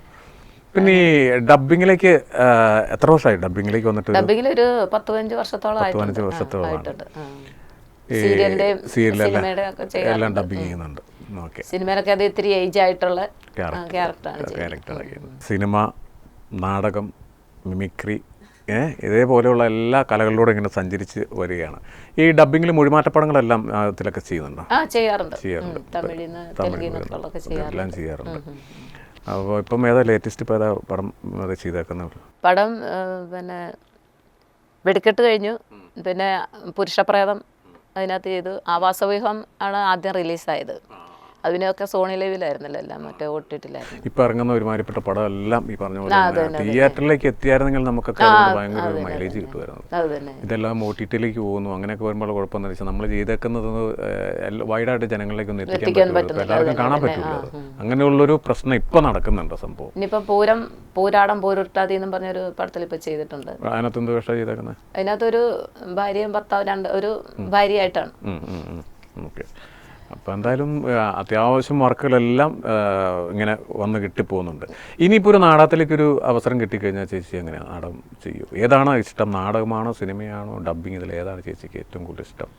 പിന്നെ ഈ ഡബിങ്ങിലേക്ക് എത്ര വർഷമായി ഡബിങ്ങിലേക്ക് വന്നിട്ട്? ഡബിങ്ങിൽ ഒരു 15 വർഷത്തോളം ആയിട്ടുണ്ട്. എല്ലാം ഡബിങ് ചെയ്യുന്നുണ്ട്. ഓക്കെ. സിനിമയിലൊക്കെ അത് ഇത്തിരി ഏജ് ആയിട്ടുള്ള ക്യാരക്ടറാണ്. സിനിമ, നാടകം, മിമിക്രി, ഇതേപോലെയുള്ള എല്ലാ കലകളിലൂടെ ഇങ്ങനെ സഞ്ചരിച്ച് വരികയാണ്. ഈ ഡബ്ബിങ്ങിൽ മൊഴിമാറ്റപ്പടങ്ങളെല്ലാം ഇതിലൊക്കെ ചെയ്യുന്നുണ്ടോ? ചെയ്യാറുണ്ട്. എല്ലാം ചെയ്യാറുണ്ട്. അപ്പോൾ ഇപ്പം ഏതാ ലേറ്റസ്റ്റ് ഇപ്പോൾ ഏതാ പടം അത് ചെയ്തേക്കുന്നത്? പടം പിന്നെ വെടിക്കെട്ട് കഴിഞ്ഞു, പിന്നെ പുരുഷപ്രേതം അതിനകത്ത് ചെയ്തു. ആവാസവ്യൂഹം ആണ് ആദ്യം റിലീസായത്. അതിനൊക്കെ സോണി ലൈവിലായിരുന്നല്ലോ, എല്ലാം മറ്റേ ഓട്ടിട്ടില്ലായിരുന്നു. ഇപ്പം ഇറങ്ങുന്ന ഒരുമാതിരിപ്പെട്ട പടം എല്ലാം ഈ പറഞ്ഞ പോലെ തിയേറ്ററിലേക്ക് എത്തിയായിരുന്നെങ്കിൽ നമുക്കൊക്കെ ഭയങ്കര ഒരു മൈലേജ് കിട്ടുമായിരുന്നു. ഇതെല്ലാം OTT-യിലേക്ക് പോകുന്നു. അങ്ങനെയൊക്കെ വരുമ്പോൾ കുഴപ്പമെന്ന് വെച്ചാൽ നമ്മൾ ചെയ്തേക്കുന്നത് വൈഡായിട്ട് ജനങ്ങളിലേക്കൊന്നും എത്തിക്കാൻ പറ്റില്ല, എല്ലാവർക്കും കാണാൻ പറ്റില്ല. അങ്ങനെയുള്ളൊരു പ്രശ്നം ഇപ്പം നടക്കുന്നുണ്ട് സംഭവം. ഇനിയിപ്പം പൂരാടം പോരുട്ടാതി എന്നും പറഞ്ഞൊരു പടത്തിൽ ഇപ്പം ചെയ്തിട്ടുണ്ട്. അതിനകത്ത് എന്ത് വേഷം ചെയ്തേക്കുന്നത്? അതിനകത്തൊരു ഭാര്യയും ഭർത്താവ് ഒരു ഭാര്യയായിട്ടാണ്. ഓക്കെ. അപ്പോൾ എന്തായാലും അത്യാവശ്യം വർക്കുകളെല്ലാം ഇങ്ങനെ വന്ന് കിട്ടിപ്പോകുന്നുണ്ട്. ഇനിയിപ്പോൾ ഒരു നാടകത്തിലേക്കൊരു അവസരം കിട്ടിക്കഴിഞ്ഞാൽ ചേച്ചി എങ്ങനെയാണ് നാടകം ചെയ്യൂ? ഏതാണ് ഇഷ്ടം? നാടകമാണോ, സിനിമയാണോ, ഡബ്ബിങ്? ഇതിൽ ഏതാണ് ചേച്ചിക്ക് ഏറ്റവും കൂടുതൽ ഇഷ്ടം?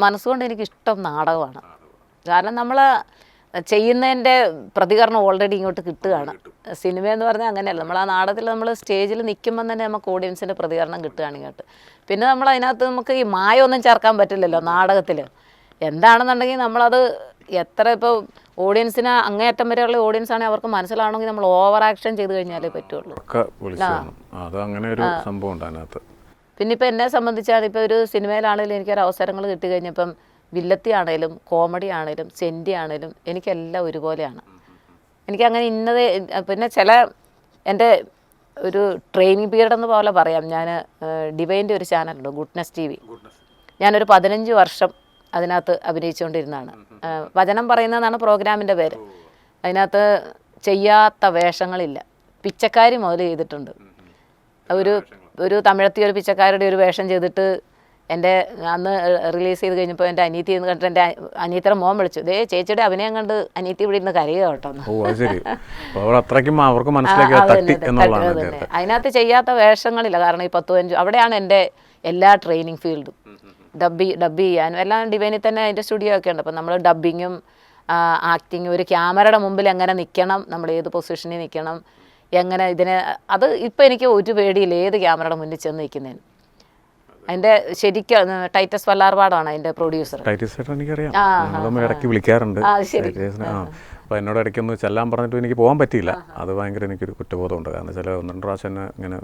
മനസ്സുകൊണ്ട് എനിക്കിഷ്ടം നാടകമാണ്. കാരണം നമ്മൾ ചെയ്യുന്നതിൻ്റെ പ്രതികരണം ഓൾറെഡി ഇങ്ങോട്ട് കിട്ടുകയാണ്. സിനിമ എന്ന് പറഞ്ഞാൽ അങ്ങനെയല്ല. നമ്മൾ ആ നാടകത്തിൽ നമ്മൾ സ്റ്റേജിൽ നിൽക്കുമ്പം തന്നെ നമുക്ക് ഓഡിയൻസിൻ്റെ പ്രതികരണം കിട്ടുകയാണ് ഇങ്ങോട്ട്. പിന്നെ നമ്മൾ അതിനകത്ത് നമുക്ക് ഈ മായമൊന്നും ചേർക്കാൻ പറ്റില്ലല്ലോ നാടകത്തിൽ. എന്താണെന്നുണ്ടെങ്കിൽ നമ്മളത് എത്ര ഇപ്പോൾ ഓഡിയൻസിന് അങ്ങേയറ്റം വരെയുള്ള ഓഡിയൻസ് ആണെങ്കിൽ അവർക്ക് മനസ്സിലാവണമെങ്കിൽ നമ്മൾ ഓവർ ആക്ഷൻ ചെയ്ത് കഴിഞ്ഞാലേ പറ്റുള്ളൂ. പിന്നെ ഇപ്പോൾ എന്നെ സംബന്ധിച്ചാണ് ഇപ്പോൾ ഒരു സിനിമയിലാണെങ്കിലും എനിക്കൊരു അവസരങ്ങൾ കിട്ടി കഴിഞ്ഞപ്പം വില്ലത്തി ആണേലും കോമഡി ആണേലും സെൻറ്റി ആണേലും എനിക്കെല്ലാം ഒരുപോലെയാണ്. എനിക്കങ്ങനെ ഇന്നത് പിന്നെ ചില എൻ്റെ ഒരു ട്രെയിനിങ് പീരീഡ് എന്ന് പോലെ പറയാം. ഞാൻ ഡിവൈൻ്റെ ഒരു ചാനലുണ്ട്, ഗുഡ്നെസ് TV. ഞാനൊരു 15 വർഷം അതിനകത്ത് അഭിനയിച്ചുകൊണ്ടിരുന്നതാണ്. വചനം പറയുന്നതാണ് പ്രോഗ്രാമിൻ്റെ പേര്. അതിനകത്ത് ചെയ്യാത്ത വേഷങ്ങളില്ല. പിച്ചക്കാരി മുതൽ ചെയ്തിട്ടുണ്ട്. ഒരു തമിഴത്തി ഒരു പിച്ചക്കാരുടെ ഒരു വേഷം ചെയ്തിട്ട് എൻ്റെ അന്ന് റിലീസ് ചെയ്ത് കഴിഞ്ഞപ്പോൾ എൻ്റെ അനിയത്തി എന്ന് കണ്ടിട്ട് എൻ്റെ അനിയത്തിയുടെ മോൻ വിളിച്ചു, ദേ ചേച്ചിയുടെ അഭിനയം കണ്ട് അനിയത്തി ഇവിടെ ഇരുന്ന് കരയുക കേട്ടോ. അതിനകത്ത് ചെയ്യാത്ത വേഷങ്ങളില്ല. കാരണം ഈ 10-15 അവിടെയാണ് എൻ്റെ എല്ലാ ട്രെയിനിങ് ഫീൽഡും. ഡബ്ബ് ചെയ്യാനും എല്ലാം ഡിവൈനിൽ തന്നെ അതിൻ്റെ സ്റ്റുഡിയോ ഒക്കെ ഉണ്ട്. അപ്പം നമ്മൾ ഡബ്ബിങ്ങും ആക്ടിങ്ങും ഒരു ക്യാമറയുടെ മുമ്പിൽ എങ്ങനെ നിൽക്കണം, നമ്മൾ ഏത് പൊസിഷനിൽ നിൽക്കണം, എങ്ങനെ ഇതിനെ അത് ഇപ്പം എനിക്ക് ഒരു പേടിയില്ല ഏത് ക്യാമറയുടെ മുന്നിൽ ചെന്ന് നിൽക്കുന്നതിന്. അതിൻ്റെ ശരിക്കും ടൈറ്റസ് വല്ലാർപാടാണ് അതിൻ്റെ പ്രൊഡ്യൂസർ. എനിക്കറിയാം, ഇടയ്ക്ക് വിളിക്കാറുണ്ട്. അപ്പോൾ എന്നോട് ഇടയ്ക്കൊന്ന് ചെല്ലാൻ പറഞ്ഞിട്ട് എനിക്ക് പോകാൻ പറ്റിയില്ല. അത് ഭയങ്കര എനിക്കൊരു കുറ്റബോധമുണ്ട്. കാരണം ചില 1-2 പ്രാവശ്യം എന്നെ ഇങ്ങനെ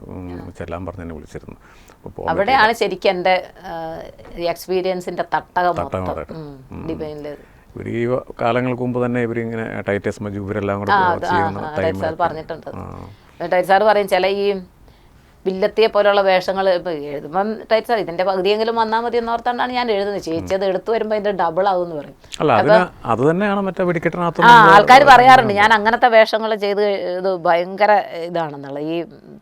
ചെല്ലാൻ പറഞ്ഞ് എന്നെ വിളിച്ചിരുന്നു. അവിടെയാണ് ശരിക്കും എൻ്റെ എക്സ്പീരിയൻസിൻ്റെ തട്ടകം. ഇവർ ഈ കാലങ്ങൾക്ക് മുമ്പ് തന്നെ ഇവരിങ്ങനെ ടൈറ്റസ് മജു ഇവരെല്ലാം കൂടെ പറഞ്ഞിട്ടുണ്ട്. ടൈറ്റ് സാർ പറയും ചില ഈ വില്ലത്തിയെ പോലുള്ള വേഷങ്ങൾ ഇപ്പോൾ എഴുതുമ്പം ടൈറ്റ് സാർ ഇതിൻ്റെ പകുതിയെങ്കിലും വന്നാൽ മതി എന്നോർത്താണ്ടാണ് ഞാൻ എഴുതുന്നത്. ചേച്ചി അത് എടുത്തു വരുമ്പോൾ അതിൻ്റെ ഡബിൾ ആകുമെന്ന് പറയും. ആൾക്കാർ പറയാറുണ്ട് ഞാൻ അങ്ങനത്തെ വേഷങ്ങൾ ചെയ്ത് ഇത് ഭയങ്കര ഇതാണെന്നുള്ള ഈ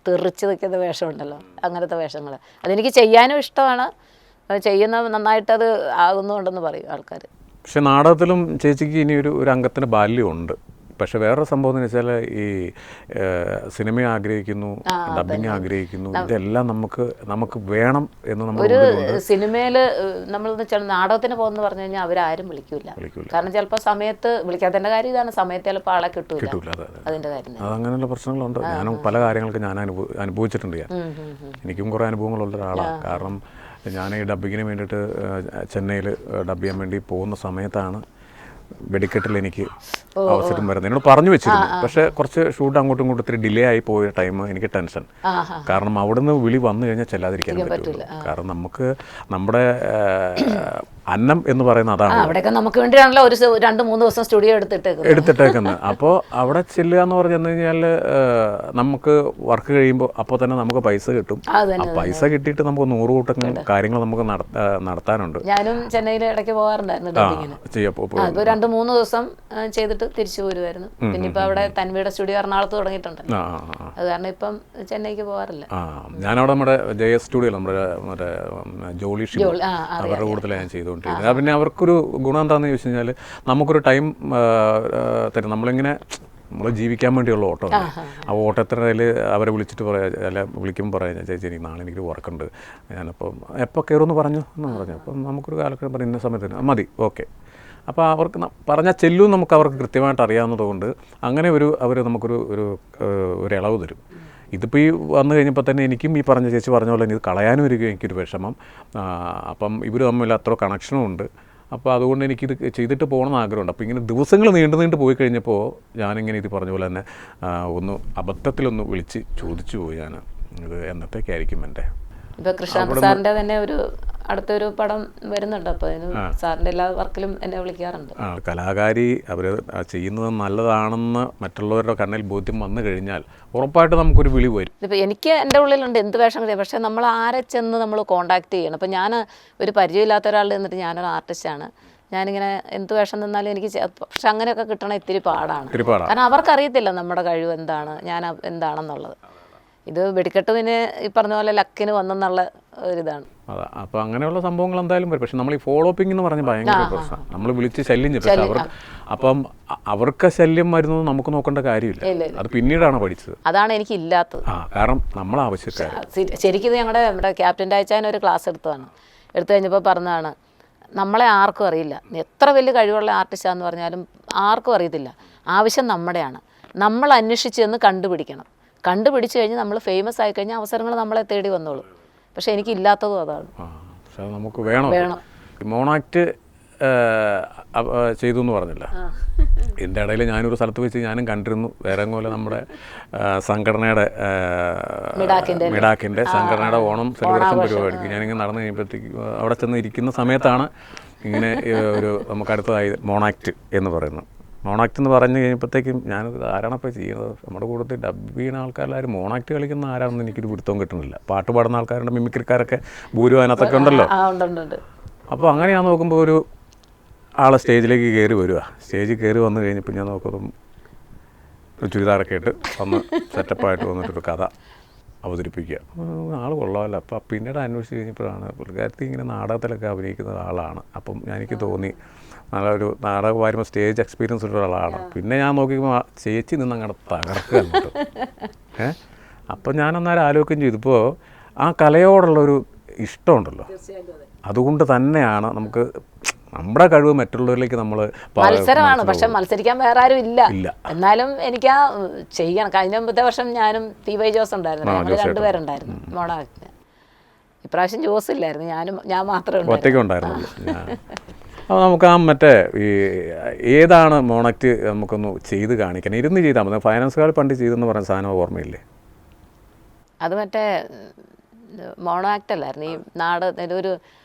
തെറിച്ച് നിൽക്കുന്ന വേഷമുണ്ടല്ലോ, അങ്ങനത്തെ വേഷങ്ങൾ അതെനിക്ക് ചെയ്യാനും ഇഷ്ടമാണ്. ചെയ്യുന്ന നന്നായിട്ടത് ആകുന്നുണ്ടെന്ന് പറയും ആൾക്കാർ. പക്ഷെ നാടകത്തിലും ചേച്ചിക്ക് ഇനി ഒരു അംഗത്തിന് ബാല്യമുണ്ട്. പക്ഷെ വേറൊരു സംഭവം എന്ന് വെച്ചാൽ ഈ സിനിമ ആഗ്രഹിക്കുന്നു, ഡബ്ബിങ് ആഗ്രഹിക്കുന്നു, ഇതെല്ലാം നമുക്ക് വേണം എന്ന് നമ്മൾ ഒരു സിനിമയിൽ നമ്മൾ നാടകത്തിന് പോകുന്ന പറഞ്ഞു കഴിഞ്ഞാൽ അവരാരും വിളിക്കൂല. കാരണം ചിലപ്പോൾ സമയത്ത് വിളിക്കാത്തതിൻ്റെ കാര്യം ഇതാണ്, സമയത്ത് ചിലപ്പോൾ ആളെ കിട്ടൂല. അതിൻ്റെ കാര്യം അതങ്ങനെയുള്ള പ്രശ്നങ്ങളുണ്ട്. ഞാനും പല കാര്യങ്ങൾക്ക് ഞാൻ അനുഭവിച്ചിട്ടുണ്ട്. എനിക്കും കുറേ അനുഭവങ്ങളുള്ള ഒരാളാണ്. കാരണം ഞാൻ ഈ ഡബ്ബിങ്ങിന് വേണ്ടിയിട്ട് ചെന്നൈയിൽ ഡബ്ബ് ചെയ്യാൻ വേണ്ടി പോകുന്ന സമയത്താണ് വെടിക്കെട്ടിൽ എനിക്ക് അവസരം വരുന്നത്. എന്നോട് പറഞ്ഞു വെച്ചിരുന്നു. പക്ഷേ കുറച്ച് ഷൂട്ട് അങ്ങോട്ടും ഇങ്ങോട്ടും ഇത്തിരി ഡിലേ ആയി പോയ ടൈം എനിക്ക് ടെൻഷൻ. കാരണം അവിടുന്ന് വിളി വന്നു കഴിഞ്ഞാൽ ചെല്ലാതിരിക്കാൻ പറ്റില്ല. കാരണം നമുക്ക് നമ്മുടെ അന്നം എന്ന് പറയുന്ന അതാണ്. അവിടെയൊക്കെ നമുക്ക് വേണ്ടിയാണല്ലോ ഒരു 2-3 ദിവസം സ്റ്റുഡിയോ എടുത്തിട്ടേക്കുന്നത്. അപ്പോൾ അവിടെ ചെല്ലുക എന്ന് പറഞ്ഞു കഴിഞ്ഞാൽ നമുക്ക് വർക്ക് കഴിയുമ്പോൾ അപ്പോൾ തന്നെ നമുക്ക് പൈസ കിട്ടും. ആ പൈസ കിട്ടിയിട്ട് നമുക്ക് 100 കൂട്ടം കാര്യങ്ങൾ നമുക്ക് നടത്താനുണ്ട്. ഞാനും ചെന്നൈയിൽ ഇടയ്ക്ക് പോകാറുണ്ടായിരുന്നു. 2-3 ദിവസം ചെയ്തിട്ട് തിരിച്ചു പോരുമായിരുന്നു. പിന്നെ ഇപ്പം അവിടെ തൻവിയുടെ സ്റ്റുഡിയോ എറണാകുളത്ത് തുടങ്ങിയിട്ടുണ്ടല്ലോ, അത് കാരണം ഇപ്പം ചെന്നൈക്ക് പോകാറില്ല. ഞാനവിടെ നമ്മുടെ JS സ്റ്റുഡിയോ നമ്മുടെ മറ്റേ ജോളി അവരുടെ കൂടുതൽ ഞാൻ ചെയ്തുകൊണ്ടിരിക്കുന്നത്. പിന്നെ അവർക്കൊരു ഗുണം എന്താണെന്ന് ചോദിച്ചു കഴിഞ്ഞാൽ നമുക്കൊരു ടൈം തരും. നമ്മളിങ്ങനെ നമ്മൾ ജീവിക്കാൻ വേണ്ടിയുള്ള ഓട്ടം. ആ ഓട്ടത്തിനിടയിൽ അവരെ വിളിച്ചിട്ട് വിളിക്കുമ്പോൾ പറയാം, ചേച്ചി എനിക്ക് നാളെ എനിക്കൊരു വർക്കുണ്ട്, ഞാനപ്പം എപ്പോൾ കയറുമെന്ന് പറഞ്ഞു എന്ന് പറഞ്ഞു. അപ്പം നമുക്കൊരു കാലഘട്ടം പറയും ഇന്ന സമയത്തിന് മതി, ഓക്കെ. അപ്പോൾ അവർക്ക് പറഞ്ഞാൽ ചെല്ലും നമുക്ക് അവർക്ക് കൃത്യമായിട്ട് അറിയാവുന്നതുകൊണ്ട് അങ്ങനെ നമുക്കൊരു ഒരു ഇളവ് തരും. ഇതിപ്പോൾ ഈ വന്നു കഴിഞ്ഞപ്പോൾ തന്നെ എനിക്കും ഈ പറഞ്ഞ ചേച്ചി പറഞ്ഞ പോലെ ഇത് കളയാനും എനിക്കൊരു വിഷമം. അപ്പം ഇവർ തമ്മിൽ അത്ര കണക്ഷനും ഉണ്ട്. അപ്പോൾ അതുകൊണ്ട് എനിക്കിത് ചെയ്തിട്ട് പോകണമെന്ന് ആഗ്രഹമുണ്ട്. അപ്പോൾ ഇങ്ങനെ ദിവസങ്ങൾ നീണ്ടു പോയി കഴിഞ്ഞപ്പോൾ ഞാനിങ്ങനെ ഇത് പറഞ്ഞ പോലെ തന്നെ അബദ്ധത്തിലൊന്ന് വിളിച്ച് ചോദിച്ചു പോയി ഞാൻ, ഇത് എന്നത്തേക്കായിരിക്കും എൻ്റെ. ഇപ്പോൾ കൃഷ്ണാന്ത് സാറിൻ്റെ തന്നെ അടുത്തൊരു പടം വരുന്നുണ്ട്. അപ്പോൾ അതിന് സാറിൻ്റെ എല്ലാ വർക്കിലും എന്നെ വിളിക്കാറുണ്ട്. കലാകാരി അവർ ചെയ്യുന്നത് നല്ലതാണെന്ന് മറ്റുള്ളവരുടെ കണ്ണിൽ ബോധ്യം വന്നു കഴിഞ്ഞാൽ ഉറപ്പായിട്ട് നമുക്കൊരു വിളി വരും. ഇപ്പോൾ എനിക്ക് എൻ്റെ ഉള്ളിലുണ്ട് എന്ത് വേഷം കിട്ടിയ, പക്ഷേ നമ്മൾ ആരെ ചെന്ന് നമ്മൾ കോണ്ടാക്ട് ചെയ്യണം. അപ്പോൾ ഞാൻ ഒരു പരിചയമില്ലാത്ത ഒരാളുടെ എന്നിട്ട് ഞാനൊരു ആർട്ടിസ്റ്റാണ്, ഞാനിങ്ങനെ എന്ത് വേഷം നിന്നാലും എനിക്ക് പക്ഷെ അങ്ങനെയൊക്കെ കിട്ടണം ഇത്തിരി പാടാണ്. കാരണം അവർക്കറിയത്തില്ല നമ്മുടെ കഴിവ് എന്താണ്, ഞാൻ എന്താണെന്നുള്ളത്. ഇത് വെടിക്കെട്ടിന് ഈ പറഞ്ഞ പോലെ ലക്കിന് വന്നെന്നുള്ള ഒരിതാണ്. അതാ, അപ്പോൾ അങ്ങനെയുള്ള സംഭവങ്ങൾ എന്തായാലും വരും. പക്ഷെ നമ്മൾ ഈ ഫോളോ അപ്പിംഗ് എന്ന് പറഞ്ഞാൽ ഭയങ്കര പ്രശ്നം. നമ്മൾ വിളിച്ച് ശല്യം ചെയ്യും. അപ്പം അവർക്ക് ശല്യം വരുന്നത് നമുക്ക് നോക്കേണ്ട കാര്യമില്ല, അത് പിന്നീടാണ് പഠിച്ചത്. അതാണ് എനിക്ക് ഇല്ലാത്തത്. കാരണം നമ്മൾ ആവശ്യക്കാർ ശരിക്കും നമ്മുടെ ക്യാപ്റ്റൻ്റെ അയച്ചാൻ ഒരു ക്ലാസ് എടുത്തു കഴിഞ്ഞപ്പോൾ പറഞ്ഞതാണ്, നമ്മളെ ആർക്കും അറിയില്ല, എത്ര വലിയ കഴിവുള്ള ആർട്ടിസ്റ്റാന്ന് പറഞ്ഞാലും ആർക്കും അറിയത്തില്ല. ആവശ്യം നമ്മുടെയാണ്, നമ്മൾ അന്വേഷിച്ച് എന്ന് കണ്ടുപിടിച്ച് കഴിഞ്ഞ് നമ്മൾ ഫേമസ് ആയി കഴിഞ്ഞാൽ അവസരങ്ങൾ നമ്മളെ തേടി വന്നോളൂ. പക്ഷെ എനിക്ക് ഇല്ലാത്തതും അതാണ്. പക്ഷെ നമുക്ക് വേണം. മോണാക്ട് ചെയ്തു എന്ന് പറഞ്ഞില്ല, ഇതിൻ്റെ ഇടയിൽ ഞാനൊരു സ്ഥലത്ത് വെച്ച് ഞാനും കണ്ടിരുന്നു. വേറെ പോലെ നമ്മുടെ സംഘടനയുടെ മിഡാക്കിൻ്റെ സംഘടനയുടെ ഓണം സെലിബ്രേഷൻ പരിപാടിക്ക് ഞാനിങ്ങനെ നടന്നു കഴിയുമ്പോഴത്തേക്ക് അവിടെ ചെന്ന് ഇരിക്കുന്ന സമയത്താണ് ഇങ്ങനെ നമുക്ക് അടുത്തതായി മോണാക്ട് എന്ന് പറയുന്നത്. മോണാക്ട് എന്ന് പറഞ്ഞു കഴിഞ്ഞപ്പോഴത്തേക്കും ഞാനത് ആരാണപ്പോൾ ചെയ്യുന്നത്, നമ്മുടെ കൂട്ടത്തിൽ ഡബ് ചെയ്യുന്ന ആൾക്കാരെല്ലാവരും മോണാക്ട് കളിക്കുന്ന ആരാണെന്ന് എനിക്കൊരു പിടുത്തവും കിട്ടുന്നില്ല. പാട്ട് പാടുന്ന ആൾക്കാരുടെ മിമിക്രിക്കാരൊക്കെ ഭൂരിഭാഗം അതിനകത്തൊക്കെ ഉണ്ടല്ലോ. അപ്പോൾ അങ്ങനെ ഞാൻ നോക്കുമ്പോൾ ഒരു ആളെ സ്റ്റേജിലേക്ക് കയറി വരിക. സ്റ്റേജിൽ കയറി വന്നു കഴിഞ്ഞപ്പോൾ ഞാൻ നോക്കുമ്പം ഒരു ചുരിദാറൊക്കെ ഇട്ട് വന്ന് സെറ്റപ്പായിട്ട് വന്നിട്ടൊരു കഥ അവതരിപ്പിക്കുക. ആൾ കൊള്ളാമല്ലോ. അപ്പോൾ പിന്നീട് അന്വേഷിച്ച് കഴിഞ്ഞപ്പോഴാണ് പുള്ളിക്കാരത്തി ഇങ്ങനെ നാടകത്തിലൊക്കെ അഭിനയിക്കുന്ന ആളാണ്. അപ്പം എനിക്ക് തോന്നി നല്ലൊരു നാടകം വരുമ്പോൾ സ്റ്റേജ് എക്സ്പീരിയൻസ് ഉള്ള ആളാണ്. പിന്നെ ഞാൻ നോക്കിയപ്പോൾ ചേച്ചി നിന്ന് അങ്ങനെ തകർക്കുക അങ്ങോട്ട്. അപ്പം ഞാനൊന്നേരം ആലോചിക്കുകയും ചെയ്തപ്പോൾ ആ കലയോടുള്ളൊരു ഇഷ്ടമുണ്ടല്ലോ, അതുകൊണ്ട് തന്നെയാണ് നമുക്ക് നമ്മുടെ കഴിവ് മറ്റുള്ളവരിലേക്ക് നമ്മൾ മത്സരമാണ്. പക്ഷെ മത്സരിക്കാൻ വേറെ ആരും ഇല്ല. എന്നാലും എനിക്ക് ചെയ്യണം. കഴിഞ്ഞ മുമ്പത്തെ വർഷം ഞാനും TY ജോസ് ഉണ്ടായിരുന്നു, ഞങ്ങൾ രണ്ടുപേരുണ്ടായിരുന്നു മോണാക്ടിന്. ഇപ്രാവശ്യം ജോസ് ഇല്ലായിരുന്നു, ഞാൻ മാത്രമേ ഒറ്റയ്ക്ക് ഉണ്ടായിരുന്നുള്ളൂ. അപ്പോൾ നമുക്ക് മറ്റേ ഏതാണ് മോണാക്ട് നമുക്കൊന്ന് ചെയ്ത് കാണിക്കണം, ഇരുന്ന് ചെയ്താൽ മതി. ഫൈനാൻസുകാർ പണ്ട് ചെയ്തെന്ന് പറഞ്ഞ സാധനം ഓർമ്മയില്ലേ? അത് മറ്റേ മോണോ ആക്ട് അല്ലായിരുന്നു. ഈ ഒരു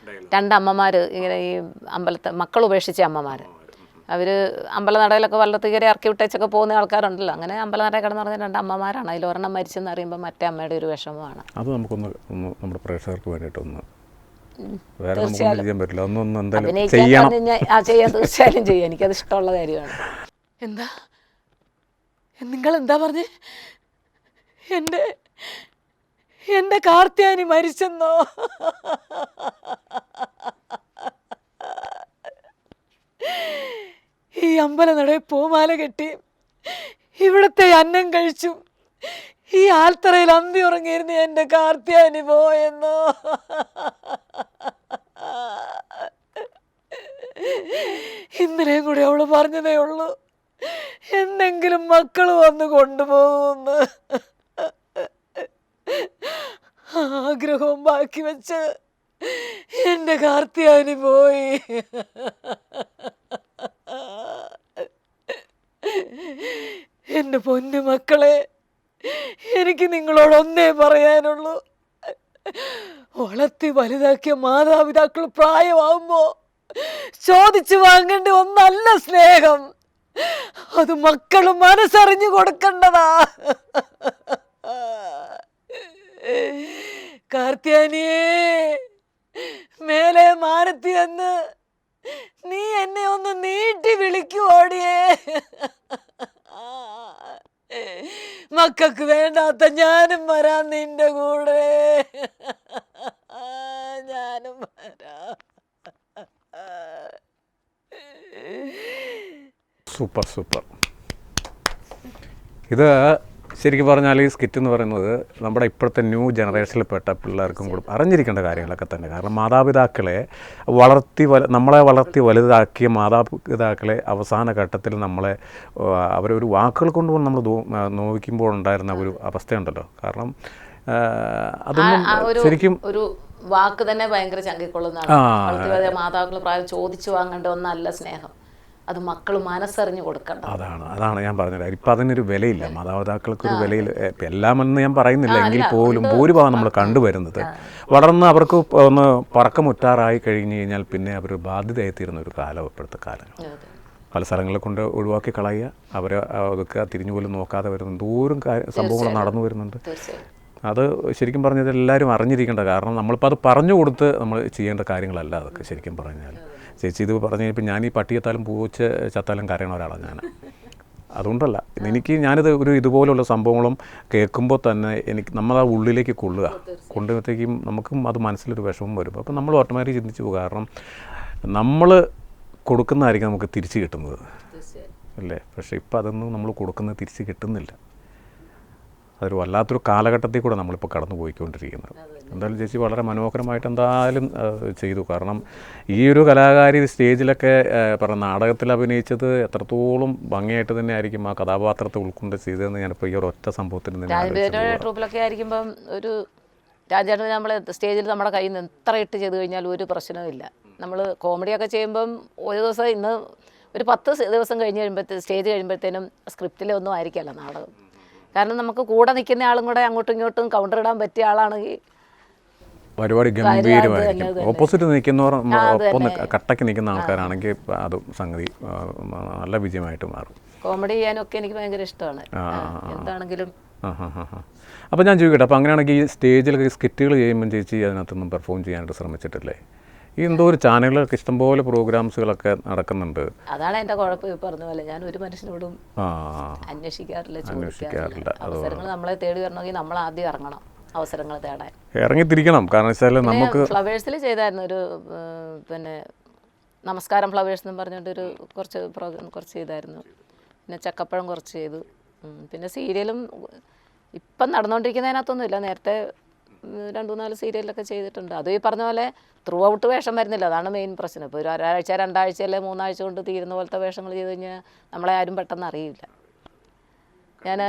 രണ്ടമ്മമാർ ഇങ്ങനെ ഈ അമ്പലത്തെ മക്കൾ ഉപേക്ഷിച്ച അമ്മമാർ, അവർ അമ്പലനടയിലൊക്കെ വള്ളത്തിൽ കയറി ഇറക്കി വിട്ടേച്ചൊക്കെ പോകുന്ന ആൾക്കാരുണ്ടല്ലോ. അങ്ങനെ അമ്പലനടയിൽ കിടന്ന് പറഞ്ഞ രണ്ടമ്മമാരാണ്. അതിൽ ഒരെണ്ണം മരിച്ചെന്ന് അറിയുമ്പോൾ മറ്റേ അമ്മയുടെ ഒരു വിഷമമാണ്. അത് നമുക്കൊന്ന് നമ്മുടെ പ്രേക്ഷകർക്ക് വേണ്ടിയിട്ടൊന്ന് വേറെ നമുക്കൊന്നും ചെയ്യാൻ പറ്റില്ല, ഒന്നൊന്നും എന്തായാലും ചെയ്യാം. തീർച്ചയായും ചെയ്യാം, എനിക്കത് ഇഷ്ടമുള്ള കാര്യമാണ്. നിങ്ങളെന്താ പറഞ്ഞേ? എൻ്റെ കാർത്തിയാനി മരിച്ചെന്നോ? ഈ അമ്പലനടയിൽ പൂമാല കെട്ടി ഇവിടുത്തെ അന്നം കഴിച്ചു ഈ ആൽത്തറയിൽ അന്തി ഉറങ്ങിയിരുന്ന എൻ്റെ കാർത്തിയാനി പോയെന്നോ? ഇന്നലെയും കൂടി അവള് പറഞ്ഞതേ ഉള്ളൂ എന്തെങ്കിലും മക്കൾ വന്ന് കൊണ്ടുപോകുമെന്ന്. ആഗ്രഹവും ബാക്കി വെച്ച് എൻ്റെ കാർത്തിയാനി പോയി. എൻ്റെ പൊന്നു മക്കളെ, എനിക്ക് നിങ്ങളോട് ഒന്നേ പറയാനുള്ളൂ. വളർത്തി വലുതാക്കിയ മാതാപിതാക്കൾ പ്രായമാവുമ്പോ ചോദിച്ചു വാങ്ങേണ്ട ഒന്നല്ല സ്നേഹം, അത് മക്കൾ മനസ്സറിഞ്ഞു കൊടുക്കേണ്ടതാ. കാർത്തിയാനിയേ, മേലെ മാനത്തി എന്ന് നീ എന്നെ ഒന്ന് നീട്ടി വിളിക്കുവോടിയേ. മക്കൾക്ക് വേണ്ടാത്ത ഞാനും വരാം നിന്റെ കൂടെ, ഞാനും വരാം. Super super. ഇത് ശരിക്കും പറഞ്ഞാൽ ഈ സ്കിറ്റ് എന്ന് പറയുന്നത് നമ്മുടെ ഇപ്പോഴത്തെ ന്യൂ ജനറേഷനിൽപ്പെട്ട പിള്ളേർക്കും കൂടെ അറിഞ്ഞിരിക്കേണ്ട കാര്യങ്ങളൊക്കെ തന്നെ. കാരണം മാതാപിതാക്കളെ നമ്മളെ വളർത്തി വലുതാക്കിയ മാതാപിതാക്കളെ അവസാന ഘട്ടത്തിൽ നമ്മളെ അവരൊരു വാക്കുകൾ കൊണ്ടുപോലും നമ്മൾ നോവിക്കുമ്പോൾ ഉണ്ടായിരുന്ന ഒരു അവസ്ഥയുണ്ടല്ലോ. കാരണം അതൊന്നും ശരിക്കും ഒരു വാക്ക് തന്നെ ഭയങ്കര ചങ്കിക്കൊള്ളുന്നതാണ്. മാതാപിതാക്കൾ പ്രായം ചോദിച്ചു വാങ്ങേണ്ട ഒന്നല്ല സ്നേഹം, അത് മക്കൾ മനസ്സറിഞ്ഞ് കൊടുക്കണം. അതാണ് ഞാൻ പറഞ്ഞത്. ഇപ്പം അതിനൊരു വിലയില്ല, മാതാപിതാക്കൾക്കൊരു വിലയിൽ എല്ലാമെന്ന് ഞാൻ പറയുന്നില്ല, എങ്കിൽ പോലും ഭൂരിഭാഗം നമ്മൾ കണ്ടുവരുന്നത് വളർന്ന് അവർക്ക് ഒന്ന് പറക്കമുറ്റാറായി കഴിഞ്ഞ് കഴിഞ്ഞാൽ പിന്നെ അവർ ബാധ്യതയായിത്തീരുന്ന ഒരു കാലം ഇപ്പോഴത്തെ കാലം. പല സ്ഥലങ്ങളെ കൊണ്ട് ഒഴിവാക്കി കളയുക, അവരെ അതൊക്കെ തിരിഞ്ഞു പോലും നോക്കാതെ വരുന്ന ദൂരം സംഭവങ്ങൾ നടന്നു വരുന്നുണ്ട്. അത് ശരിക്കും പറഞ്ഞത് എല്ലാവരും അറിഞ്ഞിരിക്കേണ്ട, കാരണം നമ്മളിപ്പോൾ അത് പറഞ്ഞു കൊടുത്ത് നമ്മൾ ചെയ്യേണ്ട കാര്യങ്ങളല്ല അതൊക്കെ. ശരിക്കും പറഞ്ഞാൽ ചേച്ചി ഇത് പറഞ്ഞു കഴിഞ്ഞപ്പോൾ ഞാൻ ഈ പട്ടിയെത്താലും പൂച്ച ചത്താലും കരയണ ഒരാളാണ് ഞാൻ. അതുകൊണ്ടല്ല, ഞാനിത് ഇതുപോലുള്ള സംഭവങ്ങളും കേൾക്കുമ്പോൾ തന്നെ നമ്മളാ ഉള്ളിലേക്ക് കൊണ്ടുവത്തേക്കും നമുക്കും അത് മനസ്സിലൊരു വിഷമം വരും. അപ്പം നമ്മൾ ഓട്ടോമാറ്റിക് ചിന്തിച്ച് പോകും. കാരണം നമ്മൾ കൊടുക്കുന്നതായിരിക്കും നമുക്ക് തിരിച്ച് കിട്ടുന്നത് അല്ലേ. പക്ഷേ ഇപ്പം അതൊന്നും നമ്മൾ കൊടുക്കുന്നത് തിരിച്ച് കിട്ടുന്നില്ല. അതൊരു വല്ലാത്തൊരു കാലഘട്ടത്തിൽ കൂടെ നമ്മളിപ്പോൾ കടന്നു പോയിക്കൊണ്ടിരിക്കുന്നത്. എന്തായാലും ചേച്ചി വളരെ മനോഹരമായിട്ട് എന്തായാലും ചെയ്തു. കാരണം ഈ ഒരു കലാകാരി സ്റ്റേജിലൊക്കെ നാടകത്തിൽ അഭിനയിച്ചത് എത്രത്തോളം ഭംഗിയായിട്ട് തന്നെ ആയിരിക്കും ആ കഥാപാത്രത്തെ ഉൾക്കൊണ്ട് ചെയ്തതെന്ന് ഞാനിപ്പോൾ ഈ ഒരു ഒറ്റ സംഭവത്തിന് ട്രൂപ്പിലൊക്കെ ആയിരിക്കുമ്പം ഒരു രാജേട്ടൻ നമ്മൾ സ്റ്റേജിൽ നമ്മുടെ കയ്യിൽ നിന്ന് എത്ര ഇട്ട് ചെയ്ത് കഴിഞ്ഞാൽ ഒരു പ്രശ്നവുമില്ല. നമ്മൾ കോമഡിയൊക്കെ ചെയ്യുമ്പം ഒരു ദിവസം ഇന്ന് ഒരു 10 ദിവസം സ്റ്റേജ് കഴിയുമ്പോഴത്തേനും സ്ക്രിപ്റ്റിലൊന്നും ആയിരിക്കില്ല നാടകം. കാരണം നമുക്ക് കൂടെ നിൽക്കുന്ന ആളും കൂടെ അങ്ങോട്ടും ഇങ്ങോട്ടും കൗണ്ടർ ഇടാൻ പറ്റിയ ആളാണെങ്കിൽ പരിപാടി ഗംഭീരമായിരിക്കും. ഓപ്പോസിറ്റ് നിൽക്കുന്നവർ ഒപ്പം കട്ടയ്ക്ക് നിൽക്കുന്ന ആൾക്കാരാണെങ്കിൽ അത് സംഗതി നല്ല വിജയമായിട്ട് മാറും. കോമഡി ചെയ്യാനൊക്കെ എനിക്ക് ഭയങ്കര ഇഷ്ടമാണ് എന്താണെങ്കിലും. അപ്പോൾ ഞാൻ ചോദിക്കട്ടെ, അപ്പോൾ അങ്ങനെയാണെങ്കിൽ ഈ സ്റ്റേജിലൊക്കെ സ്കിറ്റുകൾ ചെയ്യുമ്പം ചേച്ചി അതിനകത്തൊന്നും പെർഫോം ചെയ്യാനായിട്ട് ശ്രമിച്ചിട്ടില്ലേ? ഈ എന്തോ ഒരു ചാനലുകളൊക്കെ ഇഷ്ടംപോലെ പ്രോഗ്രാംസുകളൊക്കെ നടക്കുന്നുണ്ട്. അതാണ് എൻ്റെ കുഴപ്പം. പറഞ്ഞ പോലെ ഞാൻ ഒരു മനുഷ്യനോടും അന്വേഷിക്കാറില്ല, ചോദിക്കാറില്ല. അവസരങ്ങൾ നമ്മളെ തേടി വരണമെങ്കിൽ നമ്മൾ ആദ്യം ഇറങ്ങണം അവസരങ്ങൾ തേടാൻ, ഇറങ്ങിത്തിരിക്കണം. കാരണം വെച്ചാൽ നമുക്ക് ഫ്ലവേഴ്സിൽ ചെയ്തായിരുന്നു ഒരു പിന്നെ നമസ്കാരം ഫ്ലവേഴ്സ് എന്ന് പറഞ്ഞിട്ടൊരു കുറച്ച് പ്രോഗ്രാം കുറച്ച് ചെയ്തായിരുന്നു. പിന്നെ ചക്കപ്പഴം കുറച്ച് ചെയ്തു. പിന്നെ സീരിയലും ഇപ്പം നടന്നുകൊണ്ടിരിക്കുന്നതിനകത്തൊന്നുമില്ല. നേരത്തെ 2-4 സീരിയലൊക്കെ ചെയ്തിട്ടുണ്ട്. അതും ഈ പറഞ്ഞ പോലെ ത്രൂ ഔട്ട് വേഷം വരുന്നില്ല, അതാണ് മെയിൻ പ്രശ്നം. ഇപ്പോൾ ഒരു ഒരാഴ്ച 2 ആഴ്ച അല്ലെ 3 ആഴ്ച കൊണ്ട് തീരുന്ന പോലത്തെ വേഷങ്ങൾ ചെയ്ത് കഴിഞ്ഞാൽ നമ്മളെ ആരും പെട്ടെന്ന് അറിയില്ല. ഞാൻ